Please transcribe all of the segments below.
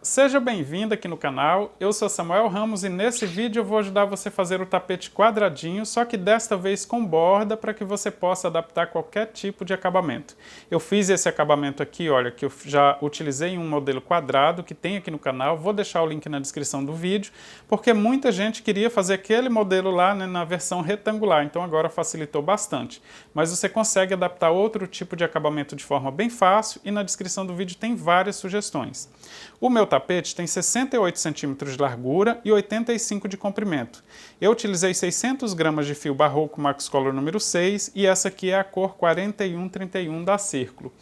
Seja bem-vindo aqui no canal, eu sou Samuel Ramos e nesse vídeo eu vou ajudar você a fazer o tapete quadradinho, só que desta vez com borda para que você possa adaptar qualquer tipo de acabamento. Eu fiz esse acabamento aqui, olha, que eu já utilizei em um modelo quadrado que tem aqui no canal, vou deixar o link na descrição do vídeo, porque muita gente queria fazer aquele modelo lá, né, na versão retangular, então agora facilitou bastante. Mas você consegue adaptar outro tipo de acabamento de forma bem fácil e na descrição do vídeo tem várias sugestões. O meu tapete tem 68 centímetros de largura e 85 de comprimento. Eu utilizei 600 gramas de fio barroco Max Color número 6 e essa aqui é a cor 4131 da Círculo.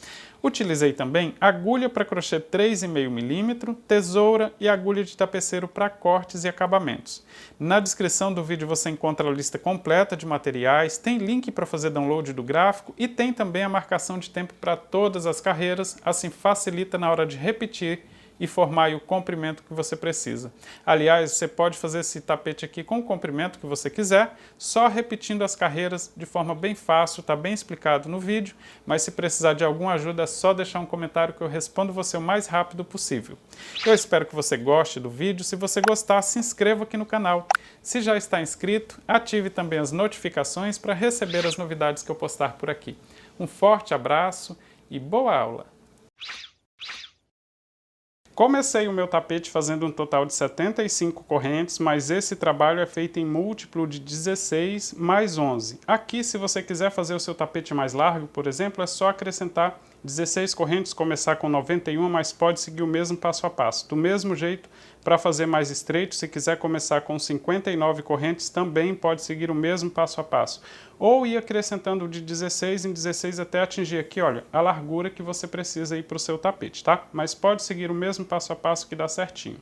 Utilizei também agulha para crochê 3,5 mm, tesoura e agulha de tapeceiro para cortes e acabamentos. Na descrição do vídeo você encontra a lista completa de materiais, tem link para fazer download do gráfico e tem também a marcação de tempo para todas as carreiras, assim facilita na hora de repetir e formar o comprimento que você precisa. Aliás, você pode fazer esse tapete aqui com o comprimento que você quiser, só repetindo as carreiras de forma bem fácil, está bem explicado no vídeo, mas se precisar de alguma ajuda é só deixar um comentário que eu respondo você o mais rápido possível. Eu espero que você goste do vídeo, se você gostar, se inscreva aqui no canal. Se já está inscrito, ative também as notificações para receber as novidades que eu postar por aqui. Um forte abraço e boa aula! Comecei o meu tapete fazendo um total de 75 correntes, mas esse trabalho é feito em múltiplo de 16 mais 11. Aqui, se você quiser fazer o seu tapete mais largo, por exemplo, é só acrescentar 16 correntes, começar com 91, mas pode seguir o mesmo passo a passo. Do mesmo jeito, para fazer mais estreito, se quiser começar com 59 correntes, também pode seguir o mesmo passo a passo. Ou ir acrescentando de 16 em 16 até atingir aqui, olha, a largura que você precisa ir para o seu tapete, tá? Mas pode seguir o mesmo passo a passo que dá certinho.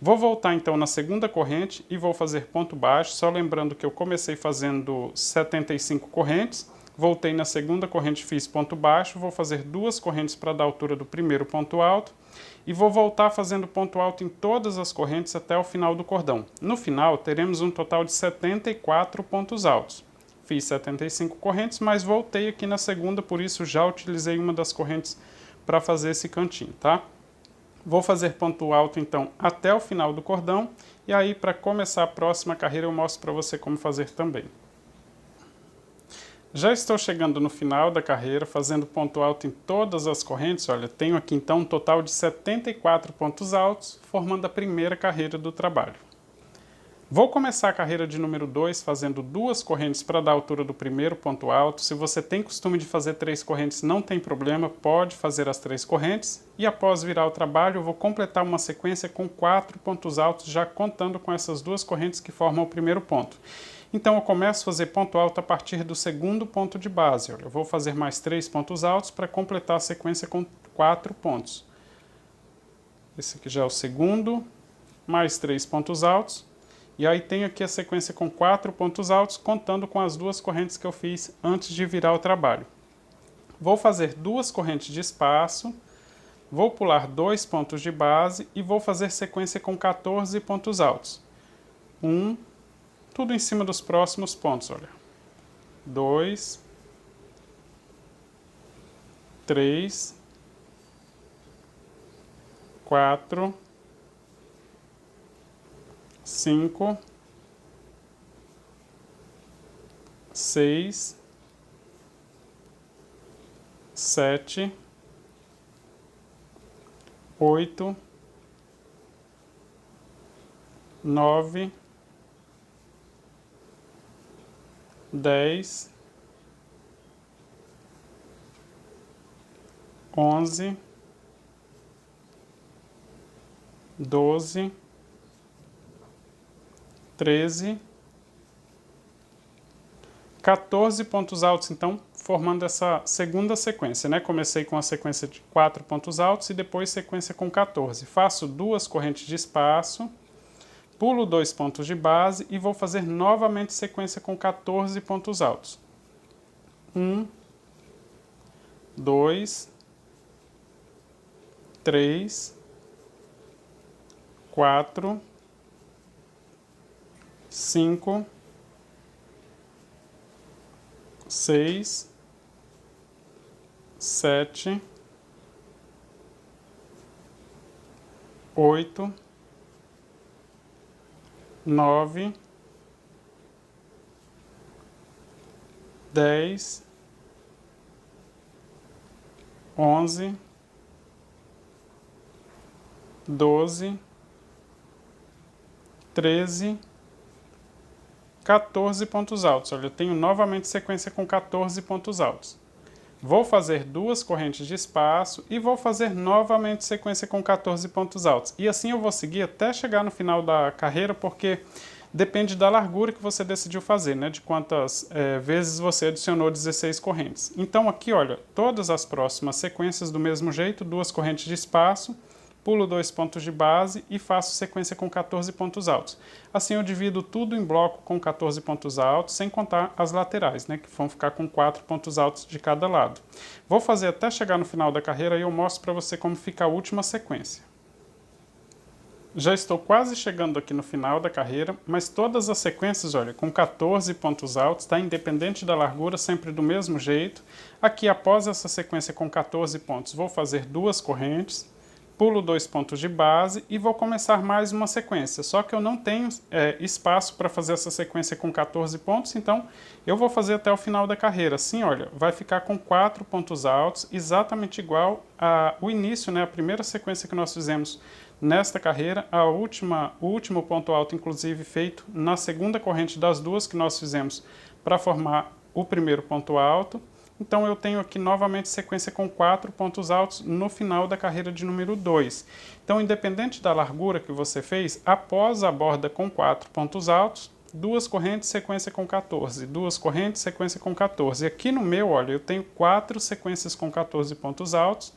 Vou voltar então na segunda corrente e vou fazer ponto baixo, só lembrando que eu comecei fazendo 75 correntes, voltei na segunda corrente, fiz ponto baixo, vou fazer duas correntes para dar a altura do primeiro ponto alto e vou voltar fazendo ponto alto em todas as correntes até o final do cordão. No final, teremos um total de 74 pontos altos. Fiz 75 correntes, mas voltei aqui na segunda, por isso já utilizei uma das correntes para fazer esse cantinho, tá? Vou fazer ponto alto então até o final do cordão e aí para começar a próxima carreira eu mostro para você como fazer também. Já estou chegando no final da carreira, fazendo ponto alto em todas as correntes. Olha, tenho aqui então um total de 74 pontos altos, formando a primeira carreira do trabalho. Vou começar a carreira de número 2 fazendo duas correntes para dar a altura do primeiro ponto alto. Se você tem costume de fazer 3 correntes, não tem problema, pode fazer as 3 correntes. E após virar o trabalho, eu vou completar uma sequência com 4 pontos altos, já contando com essas duas correntes que formam o primeiro ponto. Então eu começo a fazer ponto alto a partir do segundo ponto de base. Olha, eu vou fazer mais 3 pontos altos para completar a sequência com 4 pontos. Esse aqui já é o segundo, mais 3 pontos altos. E aí tenho aqui a sequência com 4 pontos altos, contando com as duas correntes que eu fiz antes de virar o trabalho. Vou fazer duas correntes de espaço, vou pular 2 pontos de base e vou fazer sequência com 14 pontos altos. Tudo em cima dos próximos pontos, olha. 2, 3, 4, 5, 6, 7, 8, 9, 10, 11, 12, 13, 14 pontos altos, então, formando essa segunda sequência, né? Comecei com a sequência de 4 pontos altos e depois sequência com 14. Faço duas correntes de espaço, pulo 2 pontos de base e vou fazer novamente sequência com 14 pontos altos. 1, 2, 3, 4, 5, 6, 7, 8, 9, 10, 11, 12, 13, 14 pontos altos. Olha, eu tenho novamente sequência com 14 pontos altos. Vou fazer duas correntes de espaço e vou fazer novamente sequência com 14 pontos altos. E assim eu vou seguir até chegar no final da carreira, porque depende da largura que você decidiu fazer, né? De quantas vezes você adicionou 16 correntes. Então aqui, olha, todas as próximas sequências do mesmo jeito, duas correntes de espaço, pulo 2 pontos de base e faço sequência com 14 pontos altos. Assim eu divido tudo em bloco com 14 pontos altos, sem contar as laterais, né, que vão ficar com 4 pontos altos de cada lado. Vou fazer até chegar no final da carreira e eu mostro para você como fica a última sequência. Já estou quase chegando aqui no final da carreira, mas todas as sequências, olha, com 14 pontos altos, tá? Independente da largura, sempre do mesmo jeito. Aqui, após essa sequência com 14 pontos, vou fazer duas correntes, pulo 2 pontos de base e vou começar mais uma sequência. Só que eu não tenho espaço para fazer essa sequência com 14 pontos, então eu vou fazer até o final da carreira. Assim, olha, vai ficar com 4 pontos altos, exatamente igual ao início, né, a primeira sequência que nós fizemos nesta carreira, o último ponto alto, inclusive, feito na segunda corrente das duas que nós fizemos para formar o primeiro ponto alto. Então eu tenho aqui novamente sequência com 4 pontos altos no final da carreira de número 2. Então, independente da largura que você fez, após a borda com 4 pontos altos, duas correntes, sequência com 14, duas correntes, sequência com 14. E aqui no meu, olha, eu tenho 4 sequências com 14 pontos altos,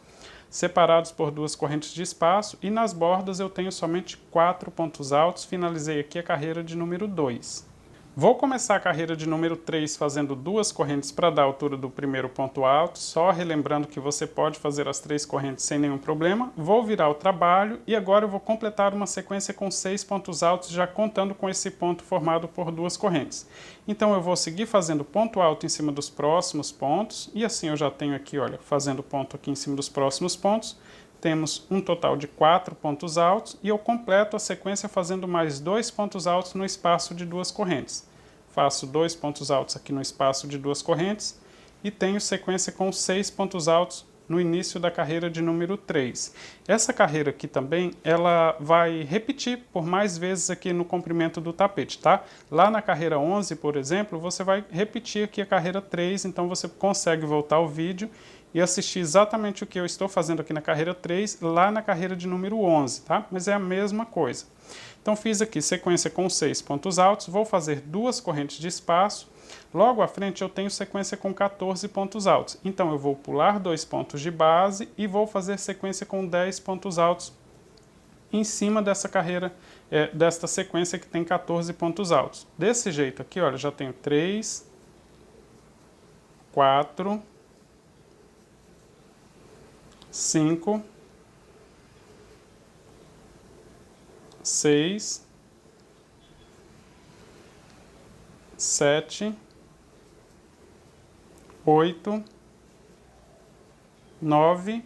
separados por duas correntes de espaço, e nas bordas eu tenho somente 4 pontos altos. Finalizei aqui a carreira de número 2. Vou começar a carreira de número 3 fazendo duas correntes para dar a altura do primeiro ponto alto, só relembrando que você pode fazer as 3 correntes sem nenhum problema. Vou virar o trabalho e agora eu vou completar uma sequência com 6 pontos altos, já contando com esse ponto formado por duas correntes. Então eu vou seguir fazendo ponto alto em cima dos próximos pontos, e assim eu já tenho aqui, olha, fazendo ponto aqui em cima dos próximos pontos. Temos um total de 4 pontos altos e eu completo a sequência fazendo mais 2 pontos altos no espaço de duas correntes. Faço 2 pontos altos aqui no espaço de duas correntes e tenho sequência com 6 pontos altos no início da carreira de número 3. Essa carreira aqui também, ela vai repetir por mais vezes aqui no comprimento do tapete, tá? Lá na carreira 11, por exemplo, você vai repetir aqui a carreira 3, então você consegue voltar ao vídeo e assistir exatamente o que eu estou fazendo aqui na carreira 3, lá na carreira de número 11, tá? Mas é a mesma coisa. Então fiz aqui sequência com 6 pontos altos, vou fazer duas correntes de espaço, logo à frente eu tenho sequência com 14 pontos altos. Então eu vou pular 2 pontos de base e vou fazer sequência com 10 pontos altos em cima dessa carreira, desta sequência que tem 14 pontos altos. Desse jeito aqui, olha, já tenho 3, 4, 5, 6, 7, 8, 9,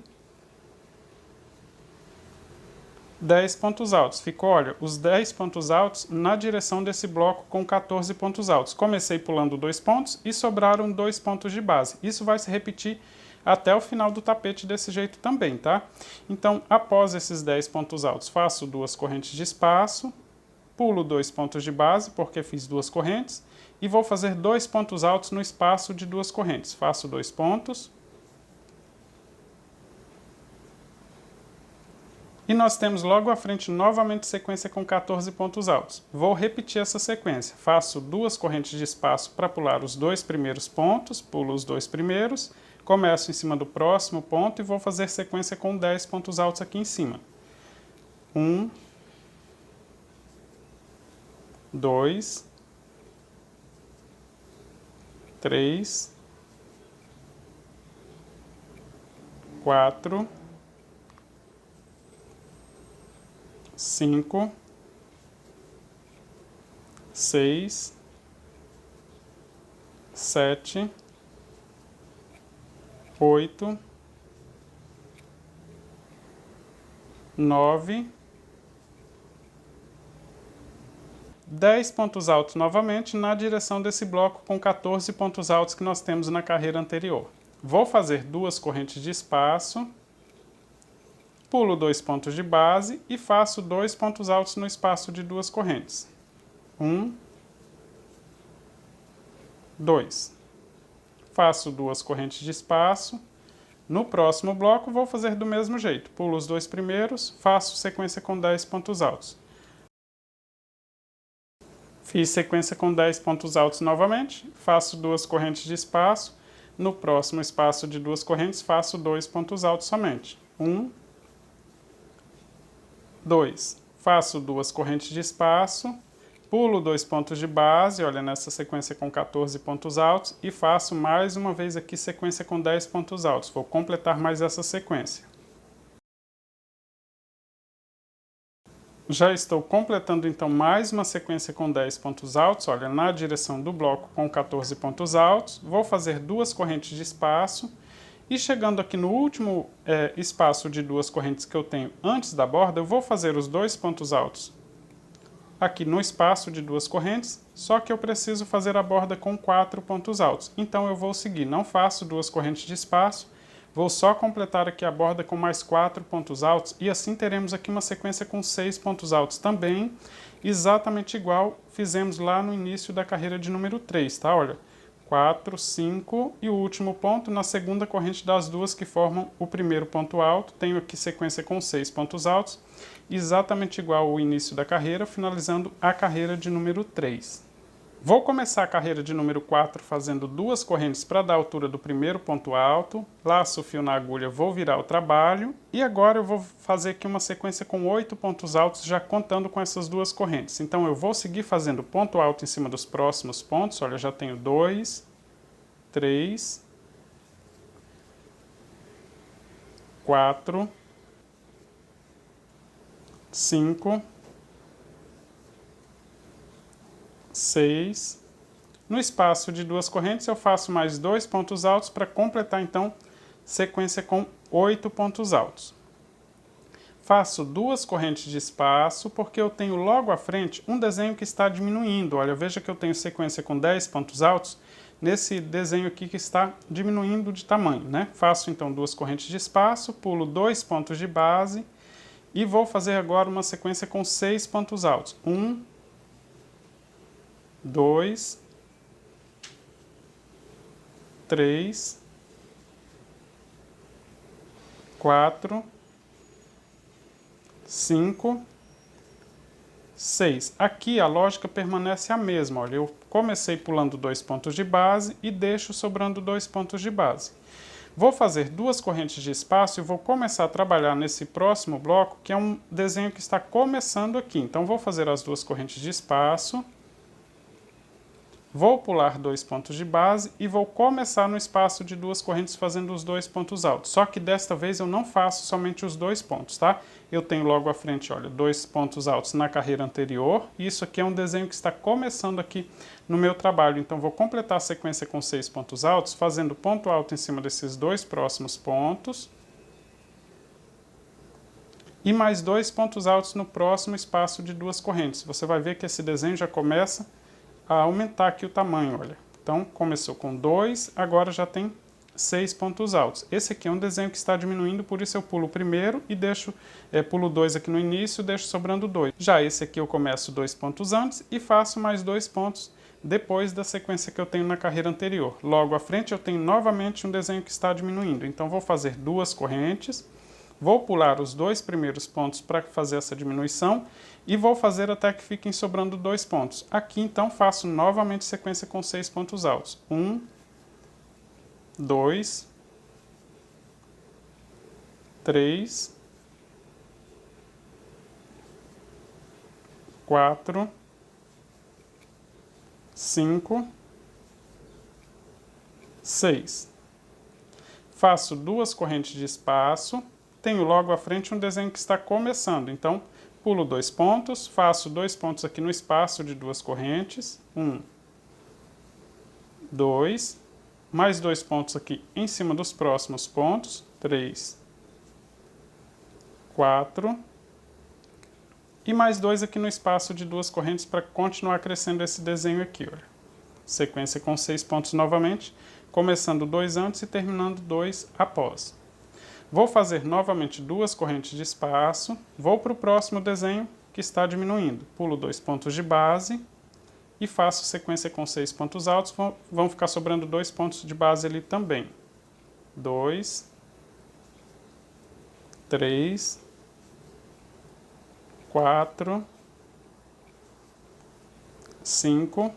10 pontos altos. Ficou, olha, os 10 pontos altos na direção desse bloco com 14 pontos altos. Comecei pulando 2 pontos e sobraram 2 pontos de base. Isso vai se repetir até o final do tapete desse jeito também, tá? Então, após esses 10 pontos altos, faço duas correntes de espaço, pulo 2 pontos de base, porque fiz duas correntes, e vou fazer 2 pontos altos no espaço de duas correntes. Faço 2 pontos. E nós temos logo à frente novamente sequência com 14 pontos altos. Vou repetir essa sequência. Faço duas correntes de espaço para pular os 2 primeiros pontos, pulo os 2 primeiros, começo em cima do próximo ponto e vou fazer sequência com 10 pontos altos aqui em cima. 1, 2, 3, 4, 5, 6, 7, 8, 9, 10 pontos altos novamente na direção desse bloco com 14 pontos altos que nós temos na carreira anterior. Vou fazer 2 correntes de espaço, pulo 2 pontos de base e faço 2 pontos altos no espaço de 2 correntes. 1, 2. Faço 2 correntes de espaço. No próximo bloco vou fazer do mesmo jeito. Pulo os 2 primeiros, faço sequência com 10 pontos altos. Fiz sequência com 10 pontos altos novamente, faço 2 correntes de espaço. No próximo espaço de 2 correntes faço 2 pontos altos somente. 1, 2. Faço 2 correntes de espaço. Pulo 2 pontos de base, olha, nessa sequência com 14 pontos altos, e faço mais uma vez aqui sequência com 10 pontos altos. Vou completar mais essa sequência. Já estou completando então mais uma sequência com 10 pontos altos, olha, na direção do bloco com 14 pontos altos. Vou fazer 2 correntes de espaço, e chegando aqui no último espaço de 2 correntes que eu tenho antes da borda, eu vou fazer os 2 pontos altos aqui no espaço de 2 correntes, só que eu preciso fazer a borda com 4 pontos altos. Então eu vou seguir, não faço 2 correntes de espaço, vou só completar aqui a borda com mais 4 pontos altos e assim teremos aqui uma sequência com 6 pontos altos também, exatamente igual fizemos lá no início da carreira de número 3, tá? Olha, 4, 5 e o último ponto na segunda corrente das duas que formam o primeiro ponto alto. Tenho aqui sequência com 6 pontos altos, exatamente igual ao início da carreira, finalizando a carreira de número 3. Vou começar a carreira de número 4 fazendo 2 correntes para dar a altura do primeiro ponto alto, laço o fio na agulha, vou virar o trabalho e agora eu vou fazer aqui uma sequência com 8 pontos altos já contando com essas 2 correntes. Então eu vou seguir fazendo ponto alto em cima dos próximos pontos, olha, já tenho 2, 3, 4, 5, 6. No espaço de 2 correntes eu faço mais 2 pontos altos para completar então sequência com 8 pontos altos. Faço 2 correntes de espaço porque eu tenho logo à frente um desenho que está diminuindo. Olha, veja que eu tenho sequência com 10 pontos altos nesse desenho aqui que está diminuindo de tamanho, né? Faço então 2 correntes de espaço, pulo 2 pontos de base e vou fazer agora uma sequência com 6 pontos altos. 1, 2, 3, 4, 5, 6. Aqui a lógica permanece a mesma. Olha, eu comecei pulando 2 pontos de base e deixo sobrando 2 pontos de base. Vou fazer 2 correntes de espaço e vou começar a trabalhar nesse próximo bloco, que é um desenho que está começando aqui. Então vou fazer as 2 correntes de espaço. Vou pular 2 pontos de base e vou começar no espaço de 2 correntes fazendo os 2 pontos altos. Só que desta vez eu não faço somente os 2 pontos, tá? Eu tenho logo à frente, olha, 2 pontos altos na carreira anterior. E isso aqui é um desenho que está começando aqui no meu trabalho. Então vou completar a sequência com 6 pontos altos, fazendo ponto alto em cima desses 2 próximos pontos. E mais 2 pontos altos no próximo espaço de 2 correntes. Você vai ver que esse desenho já começa a aumentar aqui o tamanho, olha. Então, começou com 2, agora já tem 6 pontos altos. Esse aqui é um desenho que está diminuindo, por isso eu pulo o primeiro e deixo, pulo 2 aqui no início, deixo sobrando 2. Já esse aqui eu começo 2 pontos antes e faço mais 2 pontos depois da sequência que eu tenho na carreira anterior. Logo à frente eu tenho novamente um desenho que está diminuindo. Então, vou fazer 2 correntes, vou pular os 2 primeiros pontos para fazer essa diminuição e vou fazer até que fiquem sobrando 2 pontos. Aqui, então, faço novamente sequência com 6 pontos altos. 1, 2, 3, 4, 5, 6. Faço 2 correntes de espaço. Tenho logo à frente um desenho que está começando, então pulo 2 pontos, faço 2 pontos aqui no espaço de 2 correntes, 1, 2, mais 2 pontos aqui em cima dos próximos pontos, 3, 4, E mais 2 aqui no espaço de 2 correntes para continuar crescendo esse desenho aqui, olha. Sequência com 6 pontos novamente, começando 2 antes e terminando 2 após. Vou fazer novamente 2 correntes de espaço, vou para o próximo desenho que está diminuindo. Pulo 2 pontos de base e faço sequência com 6 pontos altos, vão ficar sobrando 2 pontos de base ali também. 2, 3, 4, 5,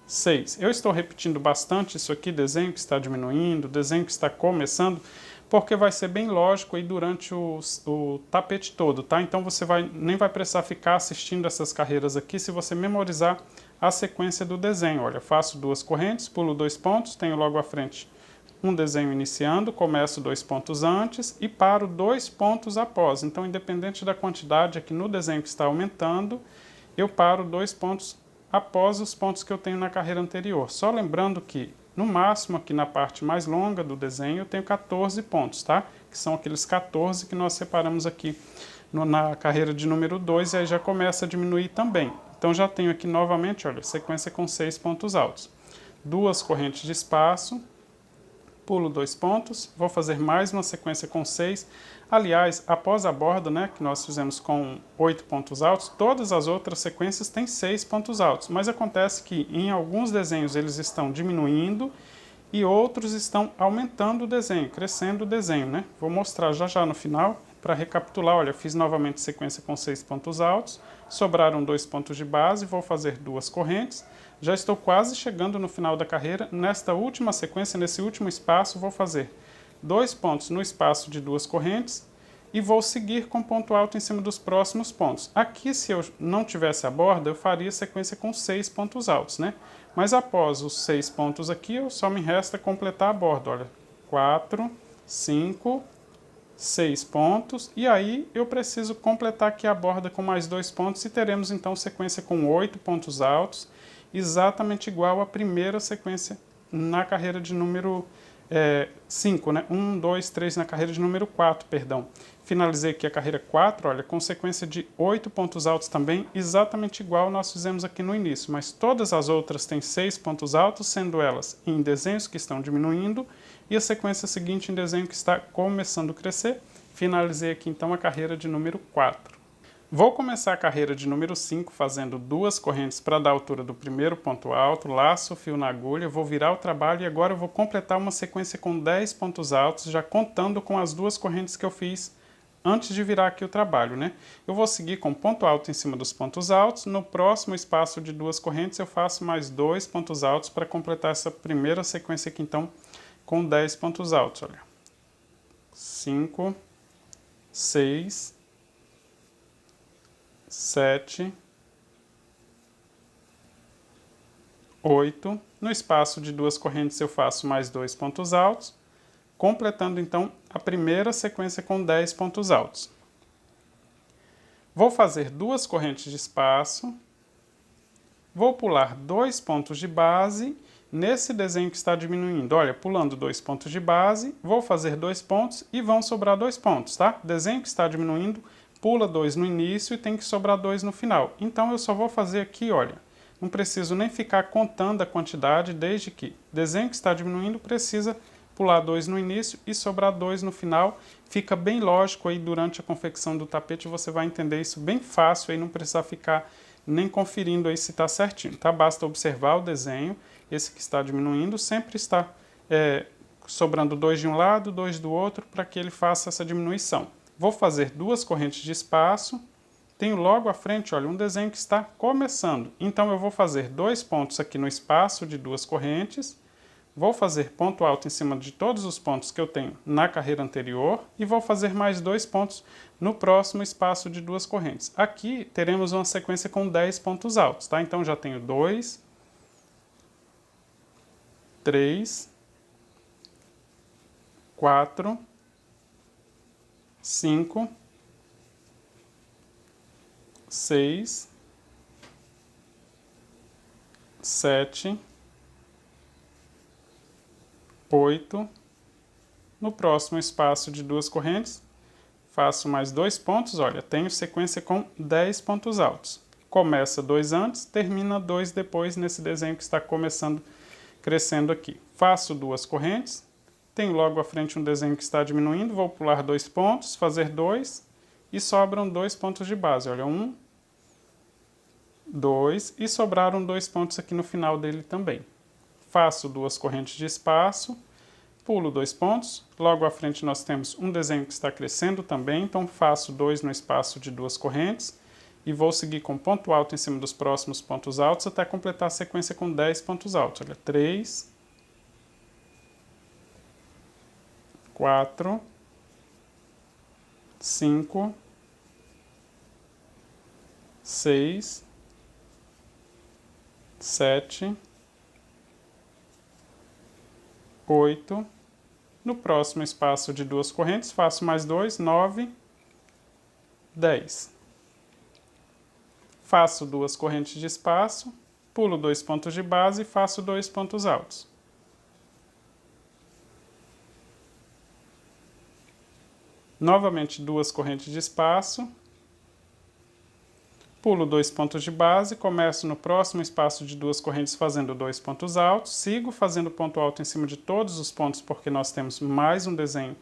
6. Eu estou repetindo bastante isso aqui, desenho que está diminuindo, desenho que está começando, porque vai ser bem lógico aí durante o tapete todo, tá? Então você nem vai precisar ficar assistindo essas carreiras aqui se você memorizar a sequência do desenho. Olha, faço 2 correntes, pulo 2 pontos, tenho logo à frente um desenho iniciando, começo 2 pontos antes e paro 2 pontos após. Então, independente da quantidade aqui no desenho que está aumentando, eu paro 2 pontos após os pontos que eu tenho na carreira anterior. Só lembrando que, no máximo, aqui na parte mais longa do desenho, eu tenho 14 pontos, tá? Que são aqueles 14 que nós separamos aqui na carreira de número 2, e aí já começa a diminuir também. Então, já tenho aqui novamente, olha, sequência com 6 pontos altos. 2 correntes de espaço, pulo 2 pontos, vou fazer mais uma sequência com 6. Aliás, após a borda, né, que nós fizemos com 8 pontos altos, todas as outras sequências têm 6 pontos altos, mas acontece que em alguns desenhos eles estão diminuindo e outros estão aumentando o desenho, crescendo o desenho, né? Vou mostrar já no final, para recapitular. Olha, fiz novamente sequência com 6 pontos altos, sobraram 2 pontos de base, vou fazer 2 correntes. Já estou quase chegando no final da carreira. Nesta última sequência, nesse último espaço, vou fazer 2 pontos no espaço de 2 correntes e vou seguir com ponto alto em cima dos próximos pontos. Aqui, se eu não tivesse a borda, eu faria sequência com 6 pontos altos, né? Mas após os 6 pontos aqui, só me resta completar a borda. Olha, 4, 5, 6 pontos, e aí eu preciso completar aqui a borda com mais 2 pontos e teremos então sequência com 8 pontos altos, exatamente igual à primeira sequência na carreira de número 5, né? 1, 2, 3 na carreira de número 4, perdão. Finalizei aqui a carreira 4, olha, com sequência de 8 pontos altos também, exatamente igual nós fizemos aqui no início, mas todas as outras têm 6 pontos altos, sendo elas em desenhos que estão diminuindo, e a sequência seguinte em desenho que está começando a crescer. Finalizei aqui então a carreira de número 4. Vou começar a carreira de número 5 fazendo 2 correntes para dar a altura do primeiro ponto alto, laço o fio na agulha, vou virar o trabalho e agora eu vou completar uma sequência com 10 pontos altos, já contando com as 2 correntes que eu fiz antes de virar aqui o trabalho, né? Eu vou seguir com ponto alto em cima dos pontos altos, no próximo espaço de 2 correntes eu faço mais 2 pontos altos para completar essa primeira sequência aqui então com 10 pontos altos, olha. 5, 6, 7, 8. No espaço de 2 correntes eu faço mais 2 pontos altos, completando então a primeira sequência com 10 pontos altos. Vou fazer 2 correntes de espaço, vou pular 2 pontos de base nesse desenho que está diminuindo. Olha, pulando 2 pontos de base, vou fazer 2 pontos e vão sobrar 2 pontos, tá? Desenho que está diminuindo, pula 2 no início e tem que sobrar 2 no final. Então eu só vou fazer aqui, olha, não preciso nem ficar contando a quantidade, desde que desenho que está diminuindo precisa pular 2 no início e sobrar 2 no final. Fica bem lógico aí durante a confecção do tapete, você vai entender isso bem fácil aí, não precisa ficar nem conferindo aí se está certinho, tá? Basta observar o desenho, esse que está diminuindo sempre está sobrando 2 de um lado, 2 do outro, para que ele faça essa diminuição. Vou fazer 2 correntes de espaço, tenho logo à frente, olha, um desenho que está começando. Então eu vou fazer 2 pontos aqui no espaço de 2 correntes, vou fazer ponto alto em cima de todos os pontos que eu tenho na carreira anterior e vou fazer mais 2 pontos no próximo espaço de 2 correntes. Aqui teremos uma sequência com 10 pontos altos, tá? Então já tenho 2, 3, 4, 5, 6, 7, 8. No próximo espaço de 2 correntes, faço mais 2 pontos, olha, tenho sequência com 10 pontos altos. Começa 2 antes, termina 2 depois nesse desenho que está começando, crescendo aqui. Faço 2 correntes, tenho logo à frente um desenho que está diminuindo, vou pular 2 pontos, fazer 2 e sobram 2 pontos de base, olha, 1, 2 e sobraram 2 pontos aqui no final dele também. Faço 2 correntes de espaço, pulo 2 pontos, logo à frente nós temos um desenho que está crescendo também, então faço 2 no espaço de 2 correntes e vou seguir com ponto alto em cima dos próximos pontos altos até completar a sequência com 10 pontos altos. Olha, 3, 4, 5, 6, 7, 8, no próximo espaço de 2 correntes, faço mais 2, 9, 10. Faço 2 correntes de espaço, pulo 2 pontos de base e faço 2 pontos altos. Novamente 2 correntes de espaço, pulo 2 pontos de base, começo no próximo espaço de 2 correntes fazendo 2 pontos altos, sigo fazendo ponto alto em cima de todos os pontos porque nós temos mais um desenho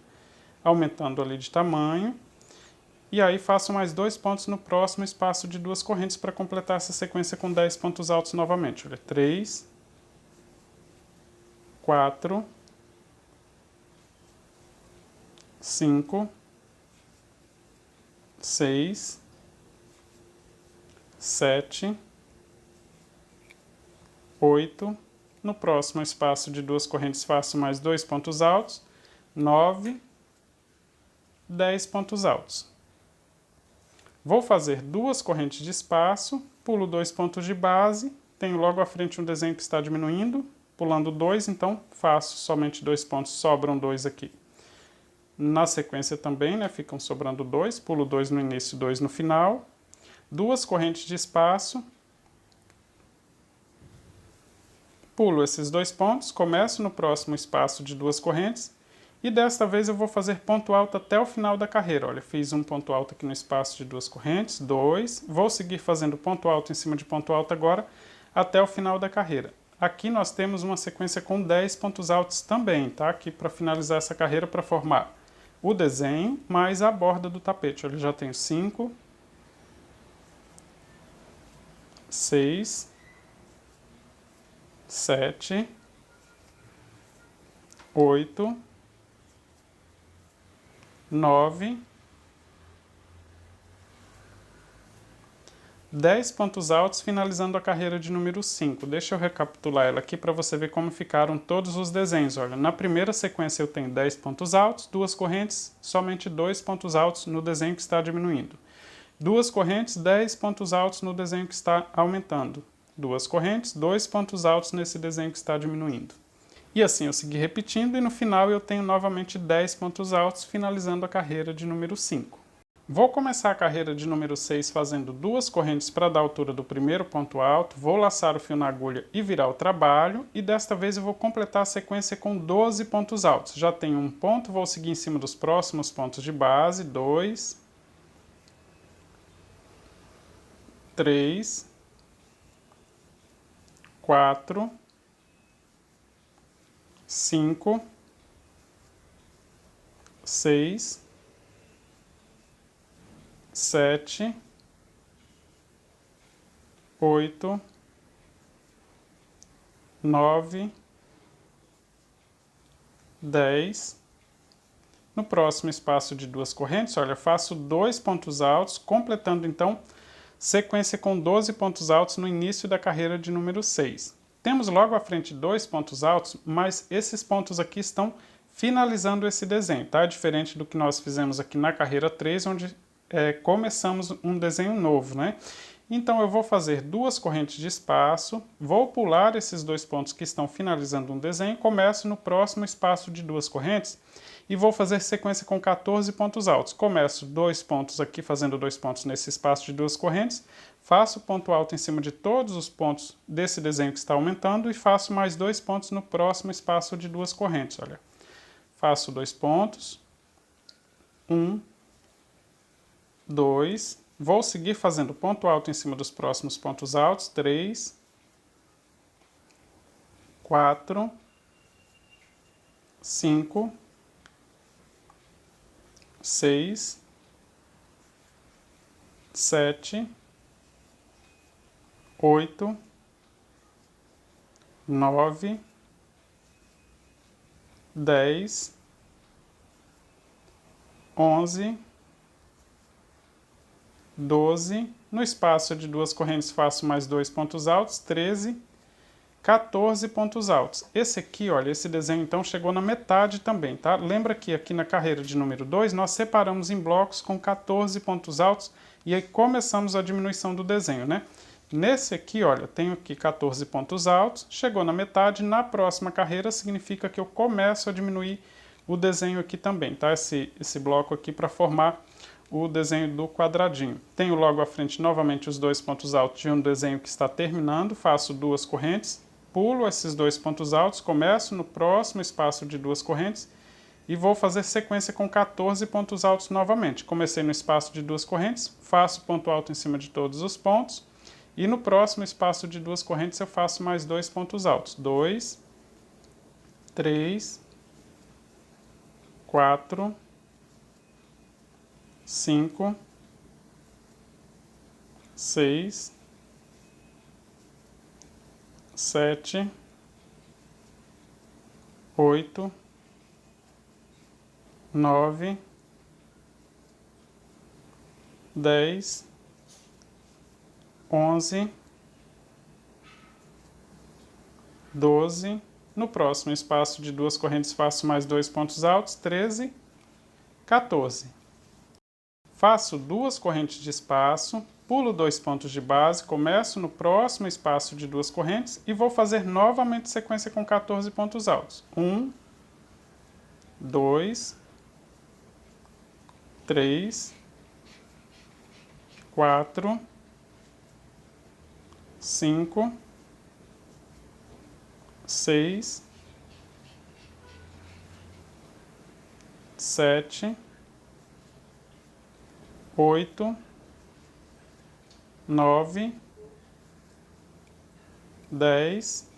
aumentando ali de tamanho, e aí faço mais 2 pontos no próximo espaço de 2 correntes para completar essa sequência com 10 pontos altos novamente. Olha, 3, 4, 5, 6, 7, 8, no próximo espaço de 2 correntes faço mais 2 pontos altos, 9, 10 pontos altos. Vou fazer 2 correntes de espaço, pulo 2 pontos de base, tenho logo à frente um desenho que está diminuindo, pulando 2, então faço somente 2 pontos, sobram 2 aqui. Na sequência também, né, ficam sobrando 2, pulo 2 no início e 2 no final. 2 correntes de espaço, pulo esses 2 pontos, começo no próximo espaço de 2 correntes e desta vez eu vou fazer ponto alto até o final da carreira. Olha, fiz um ponto alto aqui no espaço de 2 correntes, 2, vou seguir fazendo ponto alto em cima de ponto alto agora até o final da carreira. Aqui nós temos uma sequência com 10 pontos altos também, tá? Aqui para finalizar essa carreira para formar o desenho mais a borda do tapete. Olha, já tenho 5, 6, 7, 8, 9, 10 pontos altos, finalizando a carreira de número 5. Deixa eu recapitular ela aqui para você ver como ficaram todos os desenhos. Olha, na primeira sequência eu tenho 10 pontos altos, 2 correntes, somente 2 pontos altos no desenho que está diminuindo. 2 correntes, 10 pontos altos no desenho que está aumentando. 2 correntes, 2 pontos altos nesse desenho que está diminuindo. E assim eu segui repetindo e no final eu tenho novamente 10 pontos altos, finalizando a carreira de número 5. Vou começar a carreira de número 6 fazendo 2 correntes para dar a altura do primeiro ponto alto, vou laçar o fio na agulha e virar o trabalho, e desta vez eu vou completar a sequência com 12 pontos altos. Já tenho um ponto, vou seguir em cima dos próximos pontos de base, 2, 3, 4, 5, 6, 7, 8, 9, 10. No próximo espaço de 2 correntes, olha, faço 2 pontos altos, completando então sequência com 12 pontos altos no início da carreira de número 6. Temos logo à frente 2 pontos altos, mas esses pontos aqui estão finalizando esse desenho, tá? Diferente do que nós fizemos aqui na carreira 3, onde começamos um desenho novo, né? Então eu vou fazer 2 correntes de espaço, vou pular esses 2 pontos que estão finalizando um desenho, começo no próximo espaço de 2 correntes e vou fazer sequência com 14 pontos altos. Começo 2 pontos aqui, fazendo 2 pontos nesse espaço de 2 correntes, faço ponto alto em cima de todos os pontos desse desenho que está aumentando e faço mais 2 pontos no próximo espaço de 2 correntes. Olha, faço 2 pontos, 1, 2, vou seguir fazendo ponto alto em cima dos próximos pontos altos, 3, 4, 5, 6, 7, 8, 9, 10, 11, 12, no espaço de duas correntes faço mais 2 pontos altos, 13, 14 pontos altos. Esse aqui, olha, esse desenho então chegou na metade também, tá? Lembra que aqui na carreira de número 2 nós separamos em blocos com 14 pontos altos e aí começamos a diminuição do desenho, né? Nesse aqui, olha, tenho aqui 14 pontos altos, chegou na metade, na próxima carreira significa que eu começo a diminuir o desenho aqui também, tá? Esse bloco aqui para formar o desenho do quadradinho. Tenho logo à frente novamente os 2 pontos altos de um desenho que está terminando, faço 2 correntes, pulo esses 2 pontos altos, começo no próximo espaço de 2 correntes e vou fazer sequência com 14 pontos altos novamente. Comecei no espaço de 2 correntes, faço ponto alto em cima de todos os pontos e no próximo espaço de 2 correntes eu faço mais 2 pontos altos. 2, 3, 4, 5, 6, 7, 8, 9, 10, 11, 12. No próximo espaço de 2 correntes faço mais 2 pontos altos, 13, 14. Faço 2 correntes de espaço, pulo 2 pontos de base, começo no próximo espaço de 2 correntes e vou fazer novamente sequência com 14 pontos altos. 1, 2, 3, 4, 5, 6, 7, 8, 9, 10,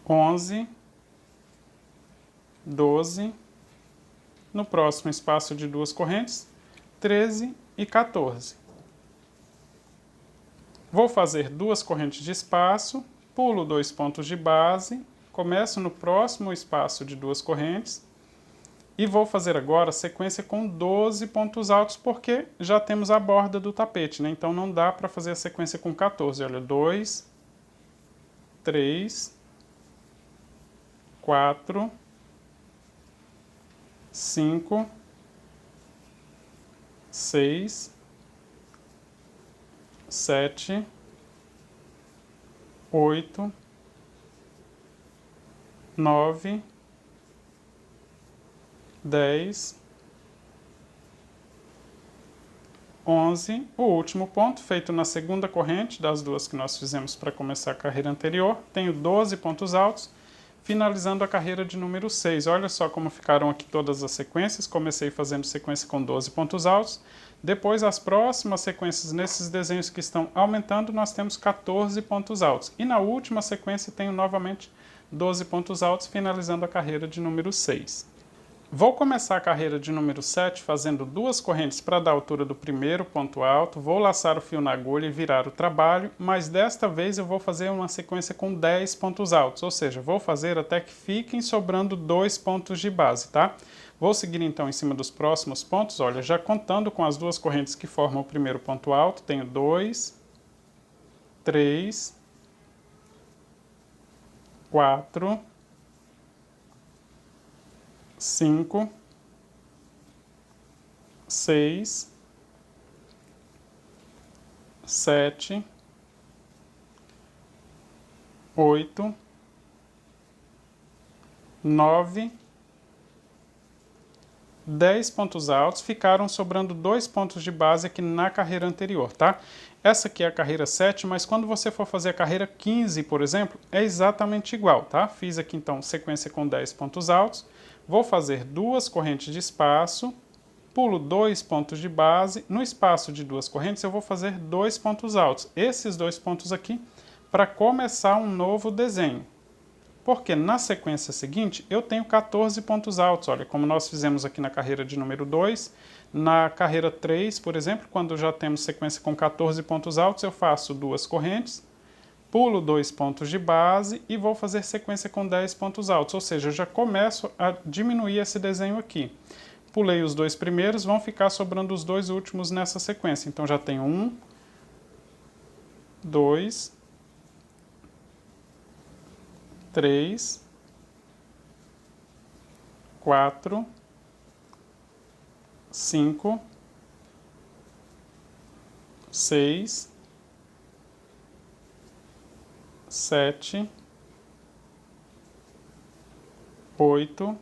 11, 12, no próximo espaço de 2 correntes, 13 e 14. Vou fazer 2 correntes de espaço, pulo 2 pontos de base, começo no próximo espaço de 2 correntes e vou fazer agora sequência com 12 pontos altos, porque já temos a borda do tapete, né? Então não dá para fazer a sequência com 14. Olha, 2, 3, 4, 5, 6, 7, 8, 9, 10, 11, o último ponto feito na segunda corrente das 2 que nós fizemos para começar a carreira anterior. Tenho 12 pontos altos, finalizando a carreira de número 6. Olha só como ficaram aqui todas as sequências. Comecei fazendo sequência com 12 pontos altos. Depois, as próximas sequências nesses desenhos que estão aumentando, nós temos 14 pontos altos. E na última sequência tenho novamente 12 pontos altos, finalizando a carreira de número 6. Vou começar a carreira de número 7 fazendo 2 correntes para dar a altura do primeiro ponto alto, vou laçar o fio na agulha e virar o trabalho, mas desta vez eu vou fazer uma sequência com 10 pontos altos, ou seja, vou fazer até que fiquem sobrando 2 pontos de base, tá? Vou seguir então em cima dos próximos pontos, olha, já contando com as 2 correntes que formam o primeiro ponto alto, tenho 2, 3, 4, 5, 6, 7, 8, 9, 10 pontos altos, ficaram sobrando 2 pontos de base aqui na carreira anterior, tá? Essa aqui é a carreira 7, mas quando você for fazer a carreira 15, por exemplo, é exatamente igual, tá? Fiz aqui então sequência com 10 pontos altos, Vou fazer 2 correntes de espaço, pulo 2 pontos de base. No espaço de 2 correntes eu vou fazer 2 pontos altos. Esses 2 pontos aqui para começar um novo desenho. Porque na sequência seguinte eu tenho 14 pontos altos, olha, como nós fizemos aqui na carreira de número 2, na carreira 3, por exemplo, quando já temos sequência com 14 pontos altos, eu faço 2 correntes, pulo 2 pontos de base e vou fazer sequência com 10 pontos altos, ou seja, eu já começo a diminuir esse desenho aqui. Pulei os 2 primeiros, vão ficar sobrando os 2 últimos nessa sequência, então já tenho 1, 2, 3, 4, 5, 6, 7, 8,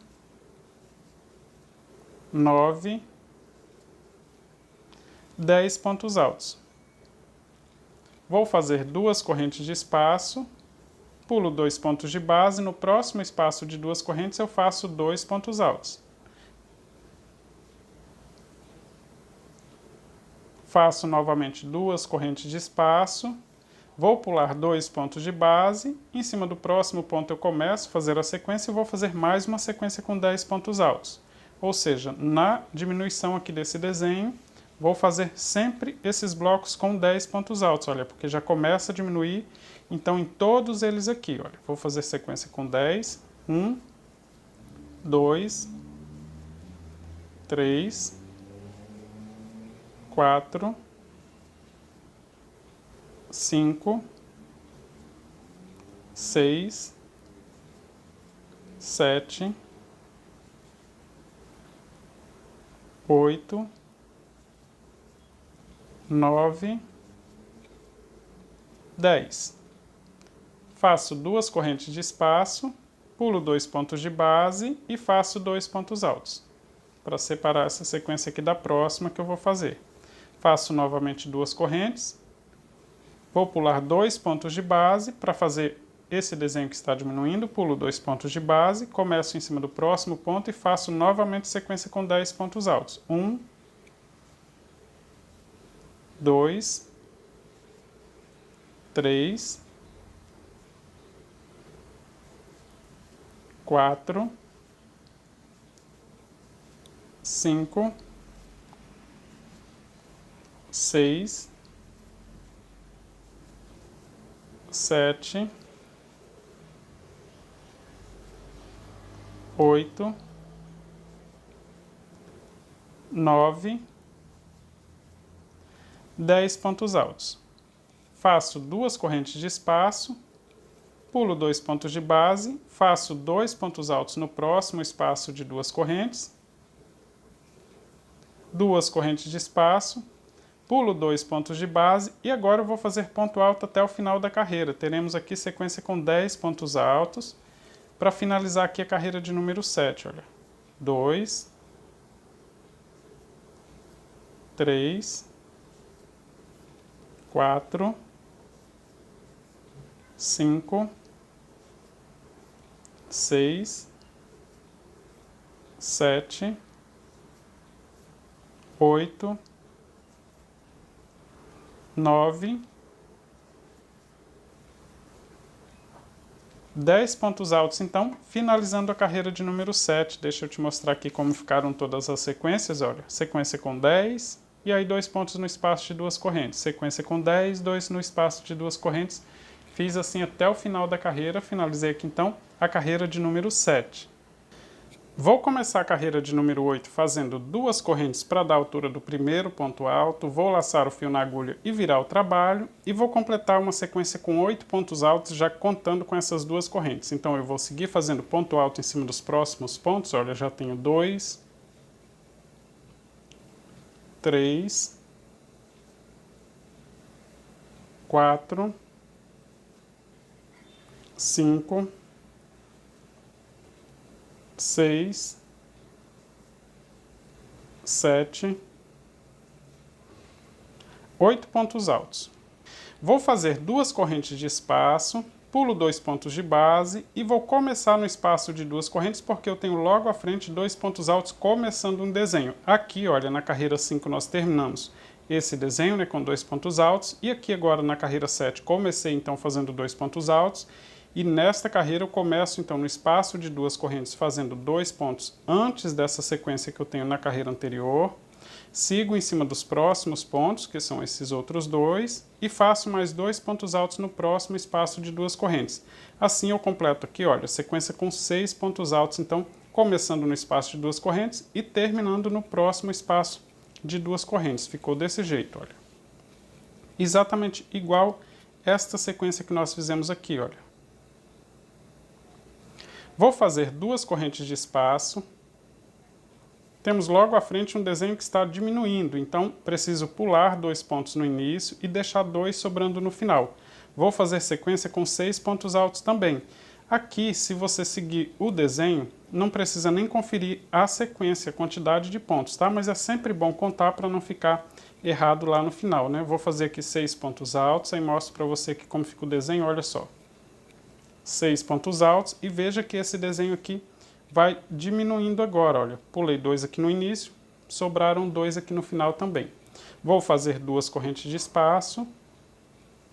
9, 10 pontos altos. Vou fazer 2 correntes de espaço, pulo 2 pontos de base, no próximo espaço de 2 correntes eu faço 2 pontos altos. Faço novamente 2 correntes de espaço, vou pular 2 pontos de base, em cima do próximo ponto eu começo a fazer a sequência e vou fazer mais uma sequência com 10 pontos altos. Ou seja, na diminuição aqui desse desenho, vou fazer sempre esses blocos com 10 pontos altos, olha, porque já começa a diminuir. Então, em todos eles aqui, olha, vou fazer sequência com 10, 1, 2, 3, 4, 5, 6, 7, 8, 9, 10. Faço 2 correntes de espaço, pulo 2 pontos de base e faço 2 pontos altos, para separar essa sequência aqui da próxima que eu vou fazer. Faço novamente 2 correntes, vou pular 2 pontos de base para fazer esse desenho que está diminuindo, pulo 2 pontos de base, começo em cima do próximo ponto e faço novamente sequência com 10 pontos altos. 1, 2, 3, 4, 5, 6, 7, 8, 9, 10 pontos altos. Faço 2 correntes de espaço, pulo 2 pontos de base, faço 2 pontos altos no próximo espaço de 2 correntes, 2 correntes de espaço, pulo 2 pontos de base e agora eu vou fazer ponto alto até o final da carreira. Teremos aqui sequência com 10 pontos altos para finalizar aqui a carreira de número 7. Olha, 2, 3, 4, 5, 6, 7, 8, 9, 10 pontos altos, então, finalizando a carreira de número 7. Deixa eu te mostrar aqui como ficaram todas as sequências. Olha, sequência com 10, e aí 2 pontos no espaço de 2 correntes. Sequência com 10, 2 no espaço de 2 correntes. Fiz assim até o final da carreira, finalizei aqui então a carreira de número 7. Vou começar a carreira de número 8 fazendo 2 correntes para dar a altura do primeiro ponto alto, vou laçar o fio na agulha e virar o trabalho, e vou completar uma sequência com 8 pontos altos, já contando com essas 2 correntes. Então eu vou seguir fazendo ponto alto em cima dos próximos pontos, olha, já tenho 2, 3, 4, 5, 6, 7, 8 pontos altos. Vou fazer 2 correntes de espaço, pulo 2 pontos de base e vou começar no espaço de duas correntes porque eu tenho logo à frente 2 pontos altos começando um desenho. Aqui, olha, na carreira 5 nós terminamos esse desenho, né, com 2 pontos altos, e aqui agora na carreira 7 comecei então fazendo 2 pontos altos, e nesta carreira eu começo então no espaço de duas correntes fazendo 2 pontos antes dessa sequência que eu tenho na carreira anterior, sigo em cima dos próximos pontos, que são esses outros dois, e faço mais 2 pontos altos no próximo espaço de duas correntes. Assim eu completo aqui, olha, a sequência com 6 pontos altos, então começando no espaço de duas correntes e terminando no próximo espaço de duas correntes. Ficou desse jeito, olha. Exatamente igual esta sequência que nós fizemos aqui, olha. Vou fazer duas correntes de espaço. Temos logo à frente um desenho que está diminuindo, então preciso pular 2 pontos no início e deixar 2 sobrando no final. Vou fazer sequência com 6 pontos altos também. Aqui, se você seguir o desenho, não precisa nem conferir a sequência, a quantidade de pontos, tá? Mas é sempre bom contar para não ficar errado lá no final, né? Vou fazer aqui 6 pontos altos, aí mostro para você que como fica o desenho, olha só. 6 pontos altos e veja que esse desenho aqui vai diminuindo agora, olha. Pulei 2 aqui no início, sobraram 2 aqui no final também. Vou fazer duas correntes de espaço,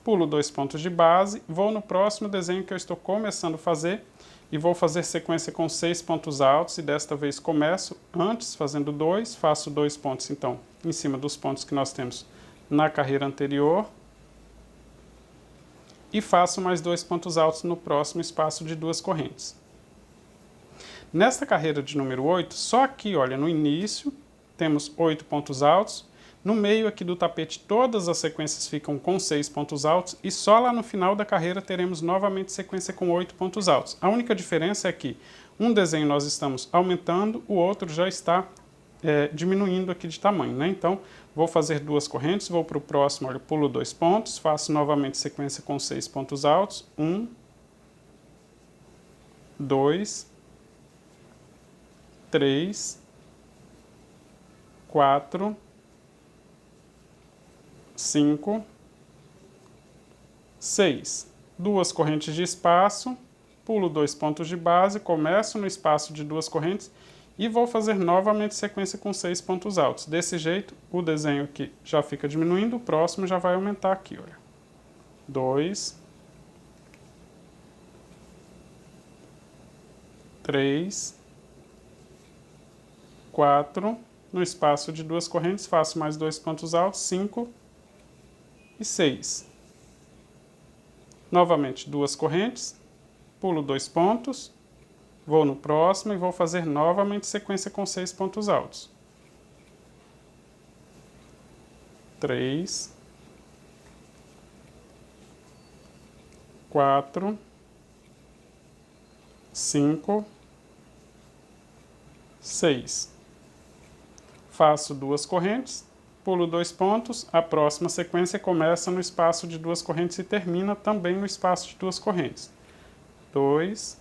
pulo 2 pontos de base, vou no próximo desenho que eu estou começando a fazer e vou fazer sequência com 6 pontos altos e desta vez começo antes fazendo 2, faço 2 pontos então em cima dos pontos que nós temos na carreira anterior e faço mais 2 pontos altos no próximo espaço de duas correntes. Nesta carreira de número 8, só aqui, olha, no início temos 8 pontos altos. No meio aqui do tapete todas as sequências ficam com 6 pontos altos e só lá no final da carreira teremos novamente sequência com 8 pontos altos. A única diferença é que um desenho nós estamos aumentando, o outro já está diminuindo aqui de tamanho, né? Então, vou fazer duas correntes, vou para o próximo, olha, pulo 2 pontos, faço novamente sequência com 6 pontos altos, 1, 2, 3, 4, 5, 6. Duas correntes de espaço, pulo 2 pontos de base, começo no espaço de duas correntes e vou fazer novamente sequência com 6 pontos altos. Desse jeito, o desenho aqui já fica diminuindo, o próximo já vai aumentar aqui, olha. 2, 3, 4, no espaço de duas correntes, faço mais 2 pontos altos, 5 e 6. Novamente, duas correntes, pulo 2 pontos, vou no próximo e vou fazer novamente sequência com 6 pontos altos. 3, 4, 5, 6. Faço duas correntes, pulo 2 pontos, a próxima sequência começa no espaço de duas correntes e termina também no espaço de duas correntes. 2,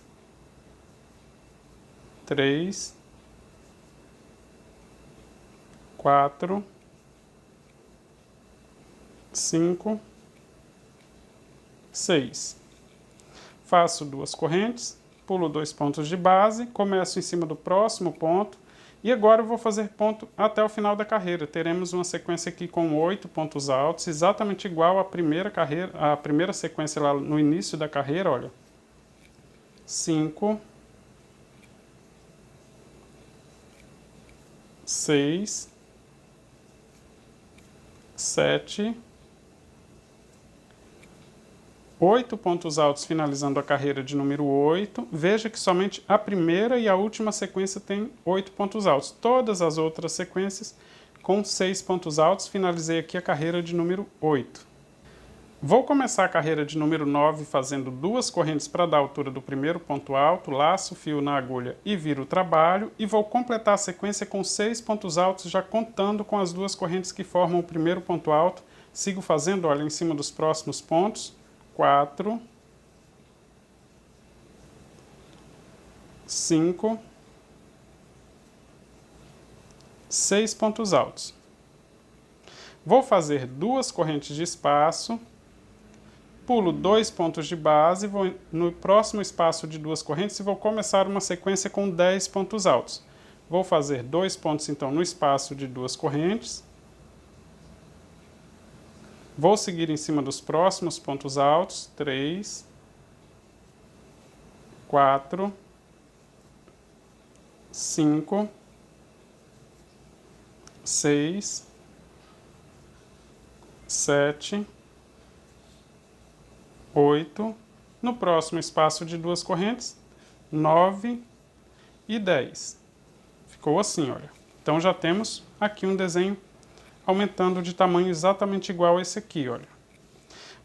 3, 4, 5, 6. Faço duas correntes, pulo 2 pontos de base, começo em cima do próximo ponto, e agora eu vou fazer ponto até o final da carreira. Teremos uma sequência aqui com 8 pontos altos, exatamente igual à primeira sequência lá no início da carreira, olha. 5, 6, 7, 8 pontos altos finalizando a carreira de número 8. Veja que somente a primeira e a última sequência tem 8 pontos altos. Todas as outras sequências com 6 pontos altos. Finalizei aqui a carreira de número 8. Vou começar a carreira de número 9 fazendo duas correntes para dar a altura do primeiro ponto alto, laço o fio na agulha e viro o trabalho, e vou completar a sequência com 6 pontos altos, já contando com as duas correntes que formam o primeiro ponto alto. Sigo fazendo, olha, em cima dos próximos pontos. 4, 5, 6 pontos altos. Vou fazer duas correntes de espaço, pulo 2 pontos de base, vou no próximo espaço de 2 correntes e vou começar uma sequência com 10 pontos altos. Vou fazer 2 pontos então no espaço de 2 correntes. Vou seguir em cima dos próximos pontos altos, 3, 4, 5, 6, 7, 8, no próximo espaço de 2 correntes, 9 e 10. Ficou assim, olha. Então já temos aqui um desenho aumentando de tamanho exatamente igual a esse aqui, olha.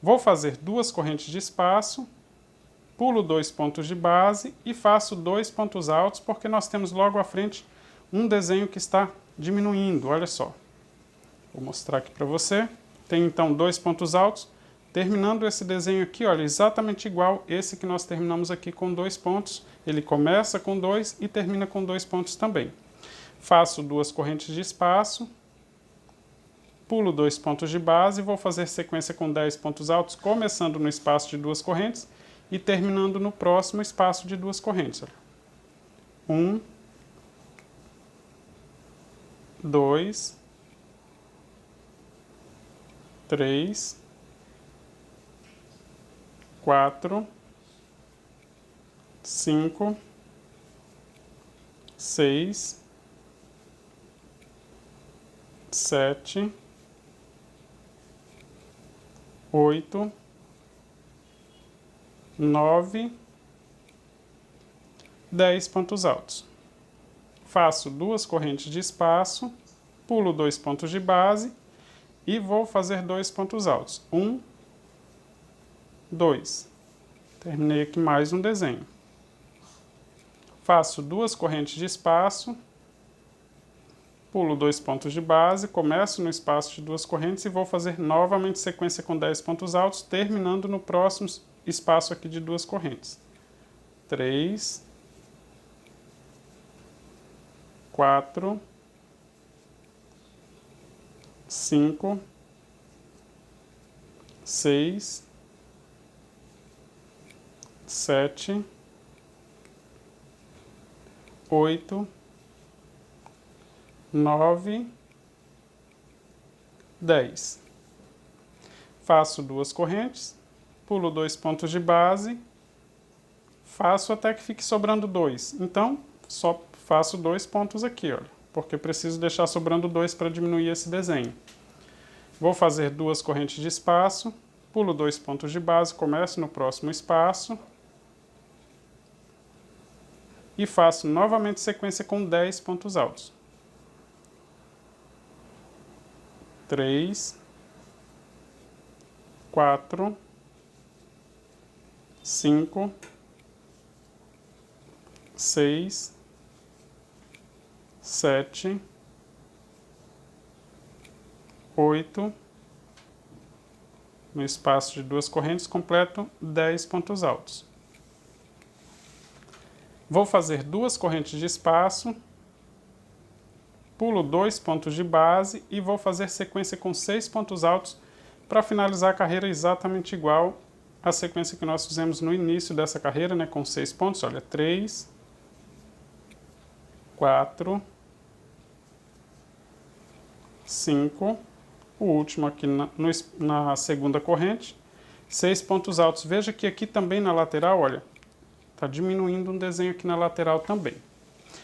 Vou fazer 2 correntes de espaço, pulo 2 pontos de base e faço 2 pontos altos, porque nós temos logo à frente um desenho que está diminuindo, olha só. Vou mostrar aqui para você. Tem então 2 pontos altos, terminando esse desenho aqui, olha, exatamente igual esse que nós terminamos aqui com 2 pontos. Ele começa com 2 e termina com 2 pontos também. Faço 2 correntes de espaço, pulo 2 pontos de base e vou fazer sequência com 10 pontos altos, começando no espaço de 2 correntes e terminando no próximo espaço de 2 correntes. 1, 2, 3, 4, 5, 6, 7, 8, 9, 10 pontos altos. Faço 2 correntes de espaço, pulo 2 pontos de base e vou fazer 2 pontos altos. 1, 2. Terminei aqui mais um desenho. Faço 2 correntes de espaço, pulo 2 pontos de base, começo no espaço de 2 correntes e vou fazer novamente sequência com 10 pontos altos, terminando no próximo espaço aqui de 2 correntes. 3, 4, 5, 6, 7, 8, 9, 10. Faço 2 correntes, pulo 2 pontos de base, faço até que fique sobrando 2. Então, só faço 2 pontos aqui, olha, porque eu preciso deixar sobrando 2 para diminuir esse desenho. Vou fazer 2 correntes de espaço, pulo 2 pontos de base, começo no próximo espaço e faço novamente sequência com 10 pontos altos. 3, 4, 5, 6, 7, 8, no espaço de 2 correntes, completo 10 pontos altos. Vou fazer 2 correntes de espaço, pulo 2 pontos de base e vou fazer sequência com 6 pontos altos para finalizar a carreira exatamente igual à sequência que nós fizemos no início dessa carreira, né, com 6 pontos. Olha, 3, 4, 5, o último aqui na segunda corrente, 6 pontos altos. Veja que aqui também na lateral, olha, está diminuindo um desenho aqui na lateral também.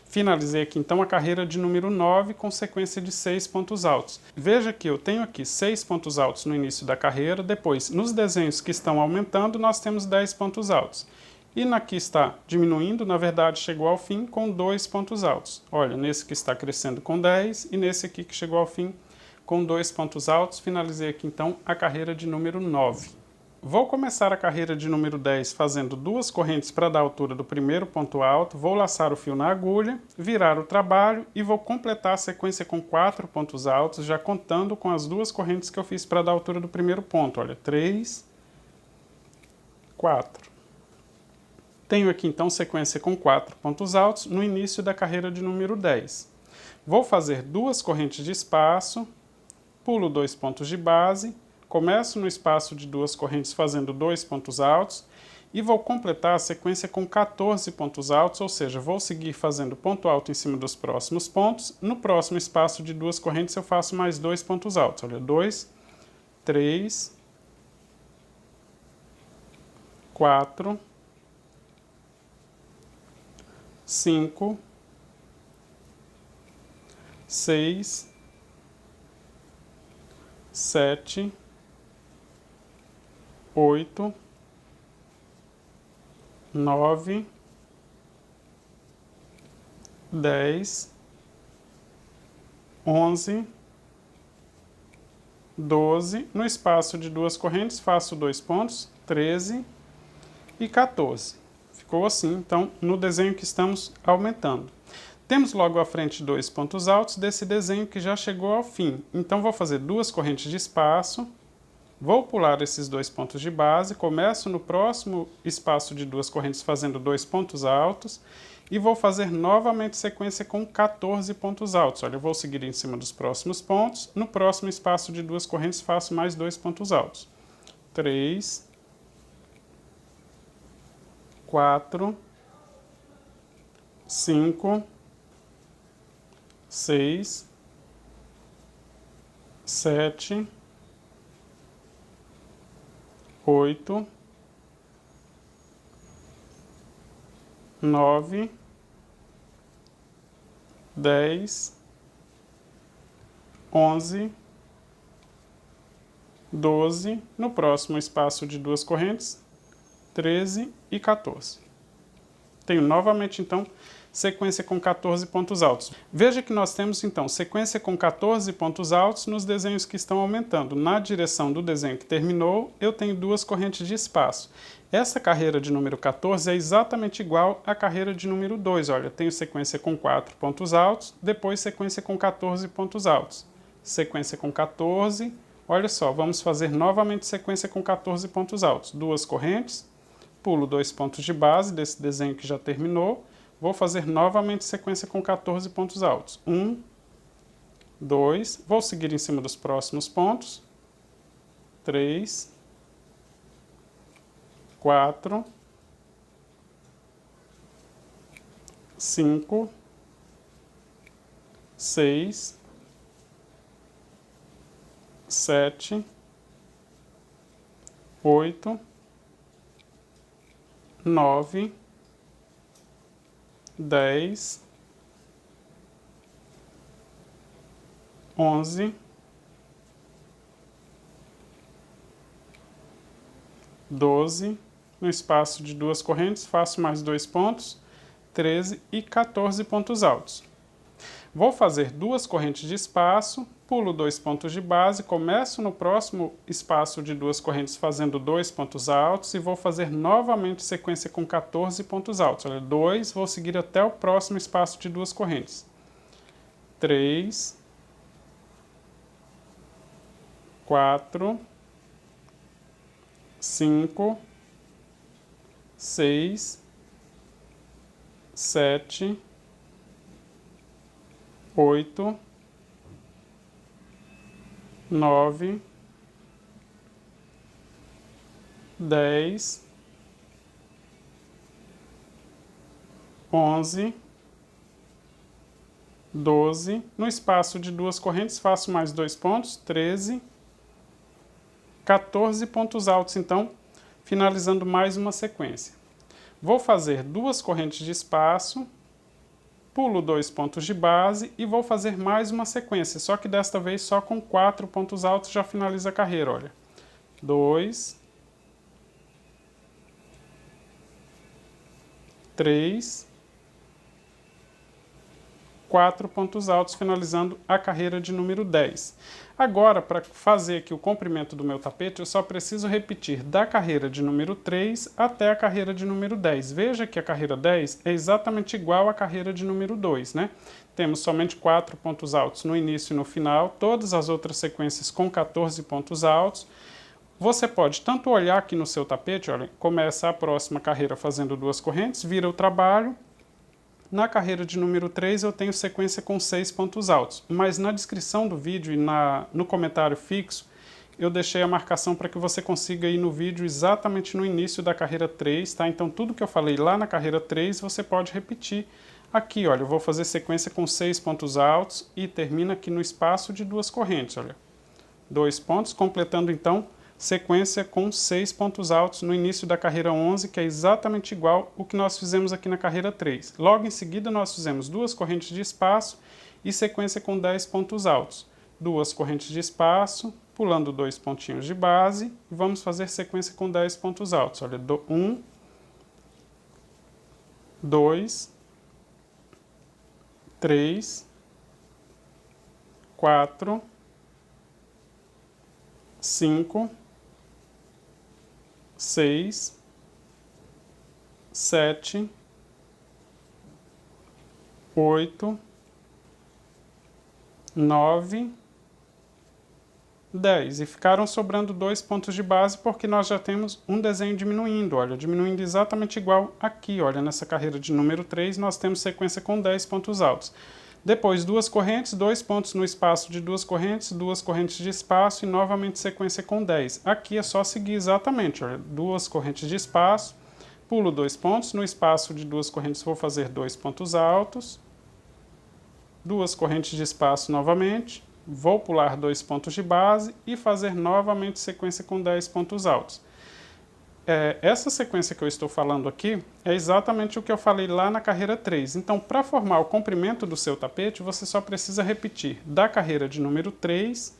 Finalizei aqui então a carreira de número 9 com sequência de 6 pontos altos. Veja que eu tenho aqui 6 pontos altos no início da carreira, depois nos desenhos que estão aumentando nós temos 10 pontos altos. E na que está diminuindo, na verdade chegou ao fim com 2 pontos altos. Olha, nesse que está crescendo com 10 e nesse aqui que chegou ao fim com 2 pontos altos. Finalizei aqui então a carreira de número 9. Vou começar a carreira de número 10 fazendo 2 correntes para dar a altura do primeiro ponto alto, vou laçar o fio na agulha, virar o trabalho e vou completar a sequência com 4 pontos altos, já contando com as 2 correntes que eu fiz para dar a altura do primeiro ponto. Olha, 3, 4. Tenho aqui então sequência com 4 pontos altos no início da carreira de número 10. Vou fazer 2 correntes de espaço, pulo 2 pontos de base, começo no espaço de duas correntes fazendo 2 pontos altos e vou completar a sequência com 14 pontos altos, ou seja, vou seguir fazendo ponto alto em cima dos próximos pontos. No próximo espaço de duas correntes eu faço mais 2 pontos altos. Olha, 2, 3, 4, 5, 6, 7, 8, 9, 10, 11, 12. No espaço de duas correntes, faço 2 pontos, 13 e 14. Ficou assim, então, no desenho que estamos aumentando. Temos logo à frente 2 pontos altos desse desenho que já chegou ao fim. Então, vou fazer 2 correntes de espaço, vou pular esses 2 pontos de base, começo no próximo espaço de 2 correntes fazendo 2 pontos altos e vou fazer novamente sequência com 14 pontos altos. Olha, eu vou seguir em cima dos próximos pontos, no próximo espaço de 2 correntes faço mais 2 pontos altos. 3, 4, 5, 6, 7, 8, 9, 10, 11, 12, no próximo espaço de duas correntes, 13 e 14. Tenho novamente, então, sequência com 14 pontos altos. Veja que nós temos, então, sequência com 14 pontos altos nos desenhos que estão aumentando. Na direção do desenho que terminou, eu tenho 2 correntes de espaço. Essa carreira de número 14 é exatamente igual à carreira de número 2. Olha, tenho sequência com 4 pontos altos, depois sequência com 14 pontos altos. Sequência com 14, olha só, vamos fazer novamente sequência com 14 pontos altos. 2 correntes, pulo 2 pontos de base desse desenho que já terminou, vou fazer novamente sequência com 14 pontos altos. 1, 2, vou seguir em cima dos próximos pontos. 3, 4, 5, 6, 7, 8, 9, 10, 11, 12, no espaço de 2 correntes, faço mais 2 pontos, 13 e 14 pontos altos. Vou fazer 2 correntes de espaço, pulo 2 pontos de base, começo no próximo espaço de 2 correntes fazendo 2 pontos altos e vou fazer novamente sequência com 14 pontos altos. Olha, 2, vou seguir até o próximo espaço de 2 correntes. 3, 4, 5, 6, 7, 8, 9, 10, 11, 12. No espaço de 2 correntes, faço mais 2 pontos, 13, 14 pontos altos, então, finalizando mais uma sequência. Vou fazer 2 correntes de espaço, pulo 2 pontos de base e vou fazer mais uma sequência, só que desta vez só com 4 pontos altos já finaliza a carreira, olha. 2, 3, 4 pontos altos, finalizando a carreira de número 10. Agora, para fazer aqui o comprimento do meu tapete, eu só preciso repetir da carreira de número 3 até a carreira de número 10. Veja que a carreira 10 é exatamente igual à carreira de número 2, né? Temos somente 4 pontos altos no início e no final, todas as outras sequências com 14 pontos altos. Você pode tanto olhar aqui no seu tapete, olha, começa a próxima carreira fazendo 2 correntes, vira o trabalho. Na carreira de número 3 eu tenho sequência com 6 pontos altos, mas na descrição do vídeo e no comentário fixo eu deixei a marcação para que você consiga ir no vídeo exatamente no início da carreira 3, tá? Então tudo que eu falei lá na carreira 3, você pode repetir aqui, olha, eu vou fazer sequência com 6 pontos altos e termina aqui no espaço de 2 correntes, olha. 2 pontos, completando então sequência com 6 pontos altos no início da carreira 11, que é exatamente igual o que nós fizemos aqui na carreira 3. Logo em seguida nós fizemos 2 correntes de espaço e sequência com 10 pontos altos. 2 correntes de espaço, pulando 2 pontinhos de base, e vamos fazer sequência com 10 pontos altos. Olha, 1, 2, 3, 4, 5, 6, 7, 8, 9, 10. E ficaram sobrando 2 pontos de base porque nós já temos um desenho diminuindo, olha, diminuindo exatamente igual aqui, olha, nessa carreira de número 3 nós temos sequência com 10 pontos altos. Depois 2 correntes, 2 pontos no espaço de 2 correntes de espaço e novamente sequência com 10. Aqui é só seguir exatamente, olha, 2 correntes de espaço, pulo 2 pontos, no espaço de 2 correntes vou fazer 2 pontos altos, 2 correntes de espaço novamente, vou pular 2 pontos de base e fazer novamente sequência com 10 pontos altos. Essa sequência que eu estou falando aqui é exatamente o que eu falei lá na carreira 3. Então, para formar o comprimento do seu tapete, você só precisa repetir da carreira de número 3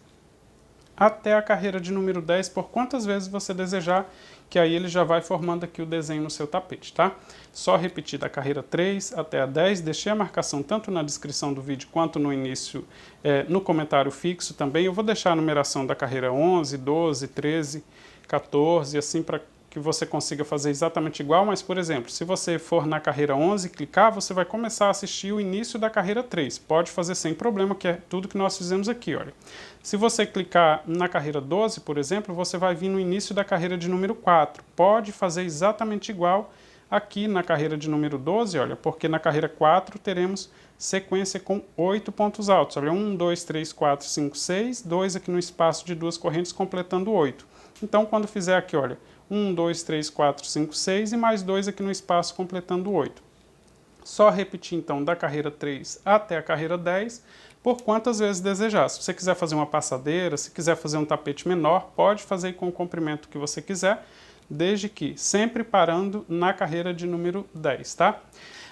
até a carreira de número 10 por quantas vezes você desejar, que aí ele já vai formando aqui o desenho no seu tapete, tá? Só repetir da carreira 3 até a 10, deixei a marcação tanto na descrição do vídeo quanto no início, no comentário fixo também. Eu vou deixar a numeração da carreira 11, 12, 13, 14, assim para que você consiga fazer exatamente igual, mas, por exemplo, se você for na carreira 11 e clicar, você vai começar a assistir o início da carreira 3. Pode fazer sem problema, que é tudo que nós fizemos aqui, olha. Se você clicar na carreira 12, por exemplo, você vai vir no início da carreira de número 4. Pode fazer exatamente igual aqui na carreira de número 12, olha, porque na carreira 4 teremos sequência com 8 pontos altos. Olha, 1, 2, 3, 4, 5, 6, 2 aqui no espaço de 2 correntes, completando 8. Então, quando fizer aqui, olha, 1, 2, 3, 4, 5, 6 e mais 2 aqui no espaço, completando 8. Só repetir, então, da carreira 3 até a carreira 10, por quantas vezes desejar. Se você quiser fazer uma passadeira, se quiser fazer um tapete menor, pode fazer com o comprimento que você quiser, desde que sempre parando na carreira de número 10, tá?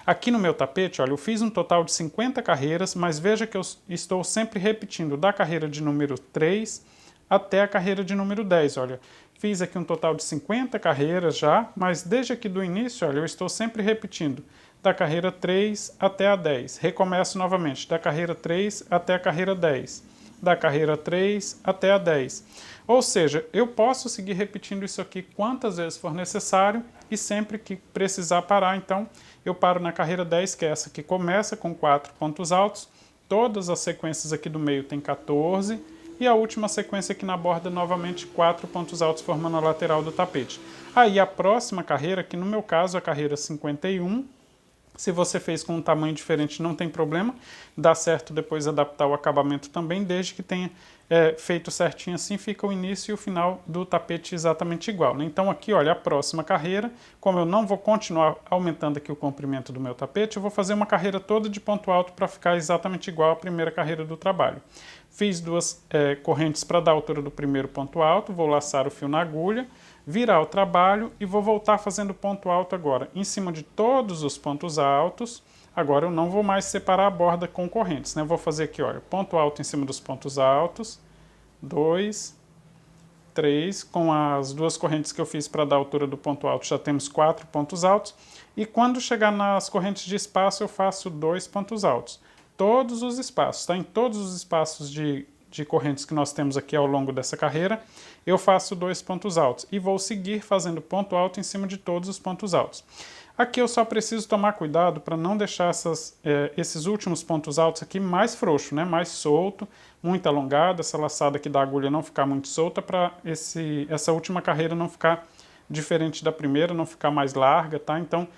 Aqui no meu tapete, olha, eu fiz um total de 50 carreiras, mas veja que eu estou sempre repetindo da carreira de número 3 até a carreira de número 10, olha. Fiz aqui um total de 50 carreiras já, mas desde aqui do início, olha, eu estou sempre repetindo da carreira 3 até a 10. Recomeço novamente, da carreira 3 até a carreira 10. Da carreira 3 até a 10. Ou seja, eu posso seguir repetindo isso aqui quantas vezes for necessário e sempre que precisar parar, então eu paro na carreira 10, que é essa que começa com 4 pontos altos. Todas as sequências aqui do meio tem 14. E a última sequência aqui na borda, novamente 4 pontos altos formando a lateral do tapete. Aí a próxima carreira, que no meu caso é a carreira 51, se você fez com um tamanho diferente não tem problema, dá certo depois adaptar o acabamento também, desde que tenha feito certinho assim, fica o início e o final do tapete exatamente igual, né? Então aqui, olha, a próxima carreira, como eu não vou continuar aumentando aqui o comprimento do meu tapete, eu vou fazer uma carreira toda de ponto alto para ficar exatamente igual à primeira carreira do trabalho. Fiz 2 correntes para dar a altura do primeiro ponto alto, vou laçar o fio na agulha, virar o trabalho e vou voltar fazendo ponto alto agora em cima de todos os pontos altos. Agora eu não vou mais separar a borda com correntes, né? Vou fazer aqui, olha, ponto alto em cima dos pontos altos, 2, 3, com as 2 correntes que eu fiz para dar a altura do ponto alto, já temos 4 pontos altos. E quando chegar nas correntes de espaço, eu faço 2 pontos altos. Todos os espaços, tá? Em todos os espaços de correntes que nós temos aqui ao longo dessa carreira, eu faço 2 pontos altos e vou seguir fazendo ponto alto em cima de todos os pontos altos. Aqui eu só preciso tomar cuidado para não deixar esses últimos pontos altos aqui mais frouxo, né? Mais solto, muito alongado, essa laçada aqui da agulha não ficar muito solta para essa última carreira não ficar diferente da primeira, não ficar mais larga, tá? Então,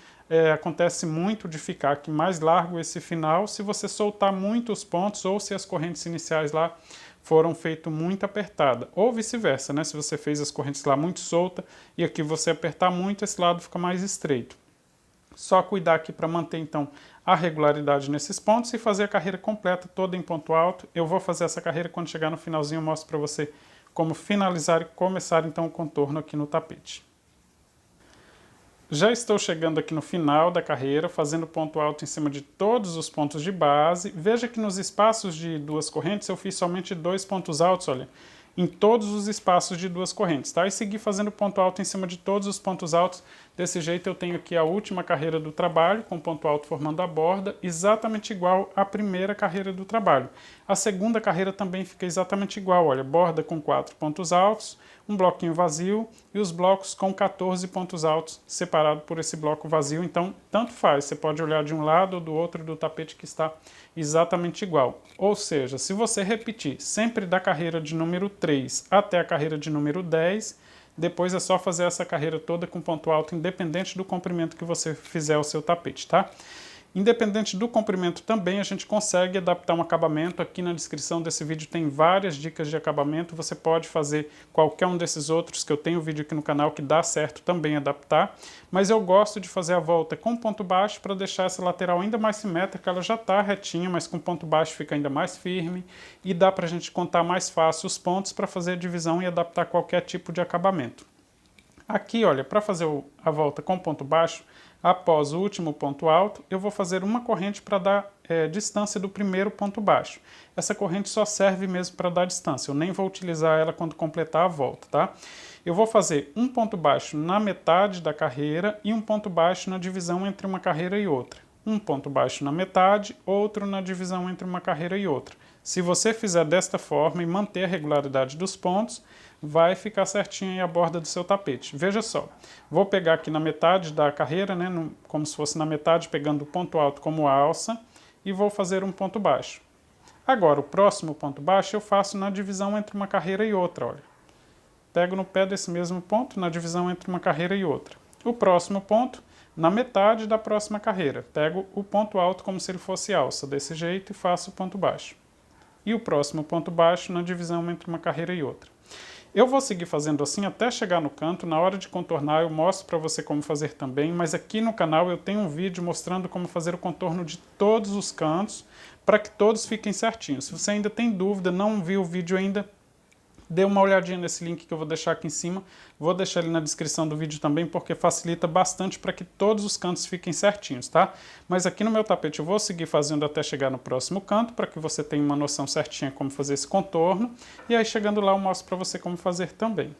acontece muito de ficar aqui mais largo esse final se você soltar muito os pontos ou se as correntes iniciais lá foram feitas muito apertada, ou vice-versa, né? Se você fez as correntes lá muito solta e aqui você apertar muito, esse lado fica mais estreito. Só cuidar aqui para manter então a regularidade nesses pontos e fazer a carreira completa toda em ponto alto. Eu vou fazer essa carreira quando chegar no finalzinho, eu mostro para você como finalizar e começar então o contorno aqui no tapete. Já estou chegando aqui no final da carreira, fazendo ponto alto em cima de todos os pontos de base. Veja que nos espaços de duas correntes eu fiz somente 2 pontos altos, olha, em todos os espaços de duas correntes, tá? E segui fazendo ponto alto em cima de todos os pontos altos. Desse jeito eu tenho aqui a última carreira do trabalho, com ponto alto formando a borda, exatamente igual à primeira carreira do trabalho. A segunda carreira também fica exatamente igual, olha, borda com 4 pontos altos, um bloquinho vazio e os blocos com 14 pontos altos, separado por esse bloco vazio. Então, tanto faz, você pode olhar de um lado ou do outro do tapete que está exatamente igual. Ou seja, se você repetir sempre da carreira de número 3 até a carreira de número 10, depois é só fazer essa carreira toda com ponto alto, independente do comprimento que você fizer o seu tapete, tá? Independente do comprimento também, a gente consegue adaptar um acabamento. Aqui na descrição desse vídeo tem várias dicas de acabamento. Você pode fazer qualquer um desses outros, que eu tenho vídeo aqui no canal que dá certo também adaptar. Mas eu gosto de fazer a volta com ponto baixo para deixar essa lateral ainda mais simétrica. Ela já está retinha, mas com ponto baixo fica ainda mais firme. E dá para a gente contar mais fácil os pontos para fazer a divisão e adaptar qualquer tipo de acabamento. Aqui, olha, para fazer a volta com ponto baixo, após o último ponto alto, eu vou fazer uma corrente para dar distância do primeiro ponto baixo. Essa corrente só serve mesmo para dar distância, eu nem vou utilizar ela quando completar a volta, tá? Eu vou fazer um ponto baixo na metade da carreira e um ponto baixo na divisão entre uma carreira e outra. Um ponto baixo na metade, outro na divisão entre uma carreira e outra. Se você fizer desta forma e manter a regularidade dos pontos, vai ficar certinho aí a borda do seu tapete. Veja só, vou pegar aqui na metade da carreira, né, como se fosse na metade, pegando o ponto alto como alça, e vou fazer um ponto baixo. Agora, o próximo ponto baixo eu faço na divisão entre uma carreira e outra, olha. Pego no pé desse mesmo ponto, na divisão entre uma carreira e outra. O próximo ponto, na metade da próxima carreira. Pego o ponto alto como se ele fosse alça, desse jeito, e faço o ponto baixo. E o próximo ponto baixo na divisão entre uma carreira e outra. Eu vou seguir fazendo assim até chegar no canto. Na hora de contornar eu mostro para você como fazer também, mas aqui no canal eu tenho um vídeo mostrando como fazer o contorno de todos os cantos para que todos fiquem certinhos. Se você ainda tem dúvida, não viu o vídeo ainda, dê uma olhadinha nesse link que eu vou deixar aqui em cima. Vou deixar ele na descrição do vídeo também, porque facilita bastante para que todos os cantos fiquem certinhos, tá? Mas aqui no meu tapete eu vou seguir fazendo até chegar no próximo canto, para que você tenha uma noção certinha como fazer esse contorno. E aí chegando lá eu mostro para você como fazer também.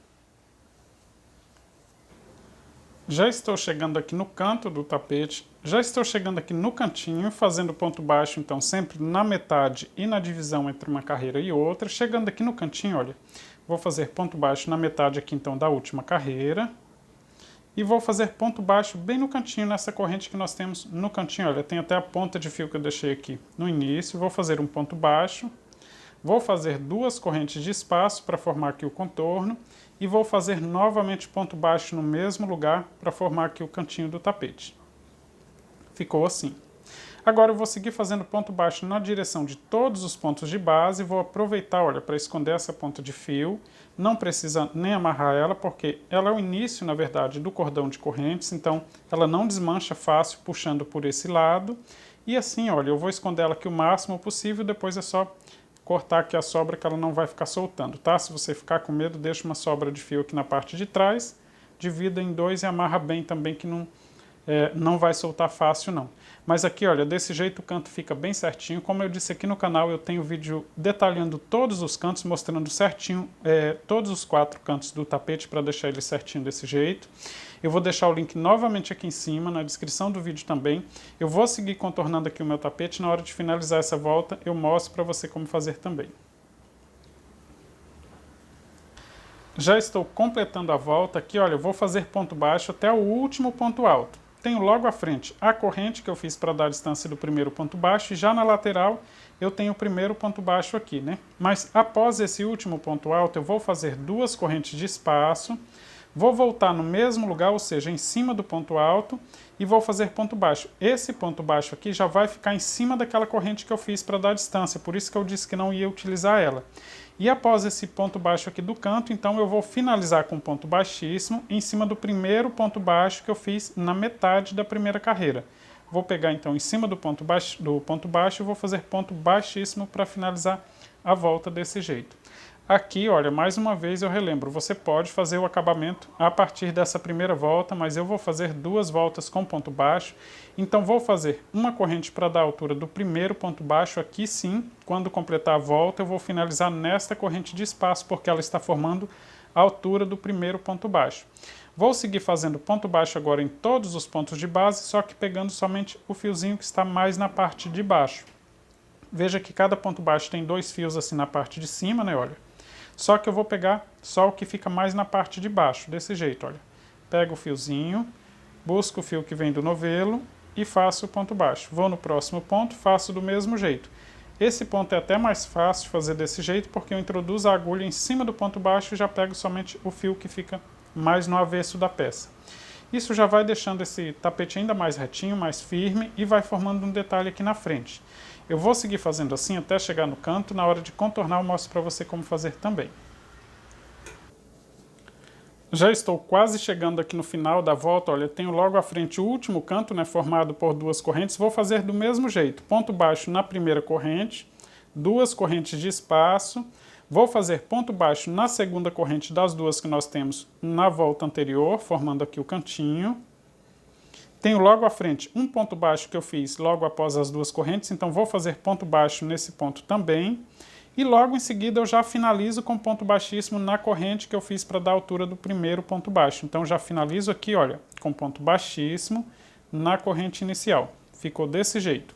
Já estou chegando aqui no canto do tapete, já estou chegando aqui no cantinho, fazendo ponto baixo, então sempre na metade e na divisão entre uma carreira e outra. Chegando aqui no cantinho, olha, vou fazer ponto baixo na metade aqui então da última carreira. E vou fazer ponto baixo bem no cantinho, nessa corrente que nós temos no cantinho, olha, tem até a ponta de fio que eu deixei aqui no início. Vou fazer um ponto baixo, vou fazer 2 correntes de espaço para formar aqui o contorno. E vou fazer novamente ponto baixo no mesmo lugar para formar aqui o cantinho do tapete. Ficou assim. Agora eu vou seguir fazendo ponto baixo na direção de todos os pontos de base. Vou aproveitar, olha, para esconder essa ponta de fio. Não precisa nem amarrar ela, porque ela é o início, na verdade, do cordão de correntes. Então ela não desmancha fácil puxando por esse lado. E assim, olha, eu vou esconder ela aqui o máximo possível. Depois é só cortar aqui a sobra que ela não vai ficar soltando, tá? Se você ficar com medo, deixa uma sobra de fio aqui na parte de trás, divida em 2 e amarra bem também, que não vai soltar fácil não. Mas aqui, olha, desse jeito o canto fica bem certinho. Como eu disse aqui no canal, eu tenho vídeo detalhando todos os cantos, mostrando certinho todos os 4 cantos do tapete para deixar ele certinho desse jeito. Eu vou deixar o link novamente aqui em cima, na descrição do vídeo também. Eu vou seguir contornando aqui o meu tapete. Na hora de finalizar essa volta, eu mostro para você como fazer também. Já estou completando a volta aqui, olha, eu vou fazer ponto baixo até o último ponto alto. Tenho logo à frente a corrente que eu fiz para dar a distância do primeiro ponto baixo, e já na lateral eu tenho o primeiro ponto baixo aqui, né? Mas após esse último ponto alto, eu vou fazer 2 correntes de espaço, vou voltar no mesmo lugar, ou seja, em cima do ponto alto, e vou fazer ponto baixo. Esse ponto baixo aqui já vai ficar em cima daquela corrente que eu fiz para dar distância, por isso que eu disse que não ia utilizar ela. E após esse ponto baixo aqui do canto, então eu vou finalizar com ponto baixíssimo em cima do primeiro ponto baixo que eu fiz na metade da primeira carreira. Vou pegar então em cima do ponto baixo e vou fazer ponto baixíssimo para finalizar a volta desse jeito. Aqui, olha, mais uma vez eu relembro, você pode fazer o acabamento a partir dessa primeira volta, mas eu vou fazer 2 voltas com ponto baixo, então vou fazer uma corrente para dar a altura do primeiro ponto baixo, aqui sim, quando completar a volta eu vou finalizar nesta corrente de espaço, porque ela está formando a altura do primeiro ponto baixo. Vou seguir fazendo ponto baixo agora em todos os pontos de base, só que pegando somente o fiozinho que está mais na parte de baixo. Veja que cada ponto baixo tem 2 fios assim na parte de cima, né, olha. Só que eu vou pegar só o que fica mais na parte de baixo, desse jeito, olha. Pego o fiozinho, busco o fio que vem do novelo e faço o ponto baixo. Vou no próximo ponto, faço do mesmo jeito. Esse ponto é até mais fácil de fazer desse jeito, porque eu introduzo a agulha em cima do ponto baixo e já pego somente o fio que fica mais no avesso da peça. Isso já vai deixando esse tapete ainda mais retinho, mais firme e vai formando um detalhe aqui na frente. Eu vou seguir fazendo assim até chegar no canto, na hora de contornar eu mostro para você como fazer também. Já estou quase chegando aqui no final da volta, olha, eu tenho logo à frente o último canto, né, formado por 2 correntes, vou fazer do mesmo jeito, ponto baixo na primeira corrente, 2 correntes de espaço, vou fazer ponto baixo na segunda corrente das 2 que nós temos na volta anterior, formando aqui o cantinho. Tenho logo à frente um ponto baixo que eu fiz logo após as 2 correntes, então vou fazer ponto baixo nesse ponto também. E logo em seguida eu já finalizo com ponto baixíssimo na corrente que eu fiz para dar a altura do primeiro ponto baixo. Então já finalizo aqui, olha, com ponto baixíssimo na corrente inicial. Ficou desse jeito.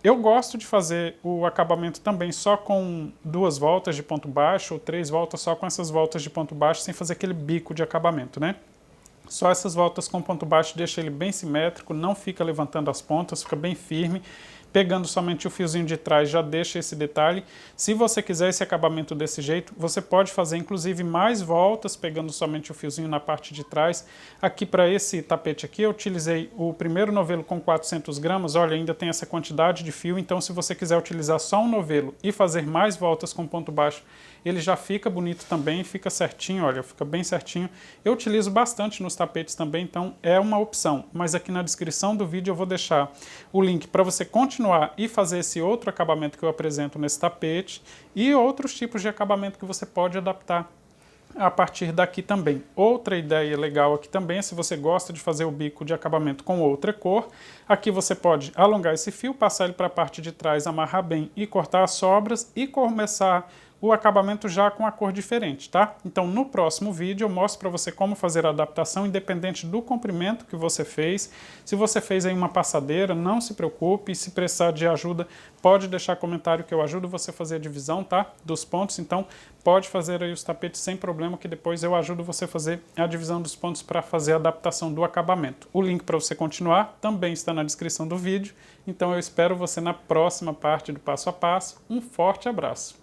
Eu gosto de fazer o acabamento também só com 2 voltas de ponto baixo ou 3 voltas só com essas voltas de ponto baixo, sem fazer aquele bico de acabamento, né? Só essas voltas com ponto baixo deixa ele bem simétrico, não fica levantando as pontas, fica bem firme. Pegando somente o fiozinho de trás já deixa esse detalhe. Se você quiser esse acabamento desse jeito, você pode fazer inclusive mais voltas pegando somente o fiozinho na parte de trás. Aqui para esse tapete aqui eu utilizei o primeiro novelo com 400 gramas, olha, ainda tem essa quantidade de fio, então se você quiser utilizar só um novelo e fazer mais voltas com ponto baixo, ele já fica bonito também, fica certinho, olha, fica bem certinho. Eu utilizo bastante nos tapetes também, então é uma opção. Mas aqui na descrição do vídeo eu vou deixar o link para você continuar e fazer esse outro acabamento que eu apresento nesse tapete e outros tipos de acabamento que você pode adaptar a partir daqui também. Outra ideia legal aqui também é se você gosta de fazer o bico de acabamento com outra cor, aqui você pode alongar esse fio, passar ele para a parte de trás, amarrar bem e cortar as sobras e começar o acabamento já com a cor diferente, tá? Então no próximo vídeo eu mostro para você como fazer a adaptação independente do comprimento que você fez. Se você fez aí uma passadeira, não se preocupe, se precisar de ajuda, pode deixar comentário que eu ajudo você a fazer a divisão, tá? Dos pontos, então pode fazer aí os tapetes sem problema que depois eu ajudo você a fazer a divisão dos pontos para fazer a adaptação do acabamento. O link para você continuar também está na descrição do vídeo, então eu espero você na próxima parte do passo a passo. Um forte abraço!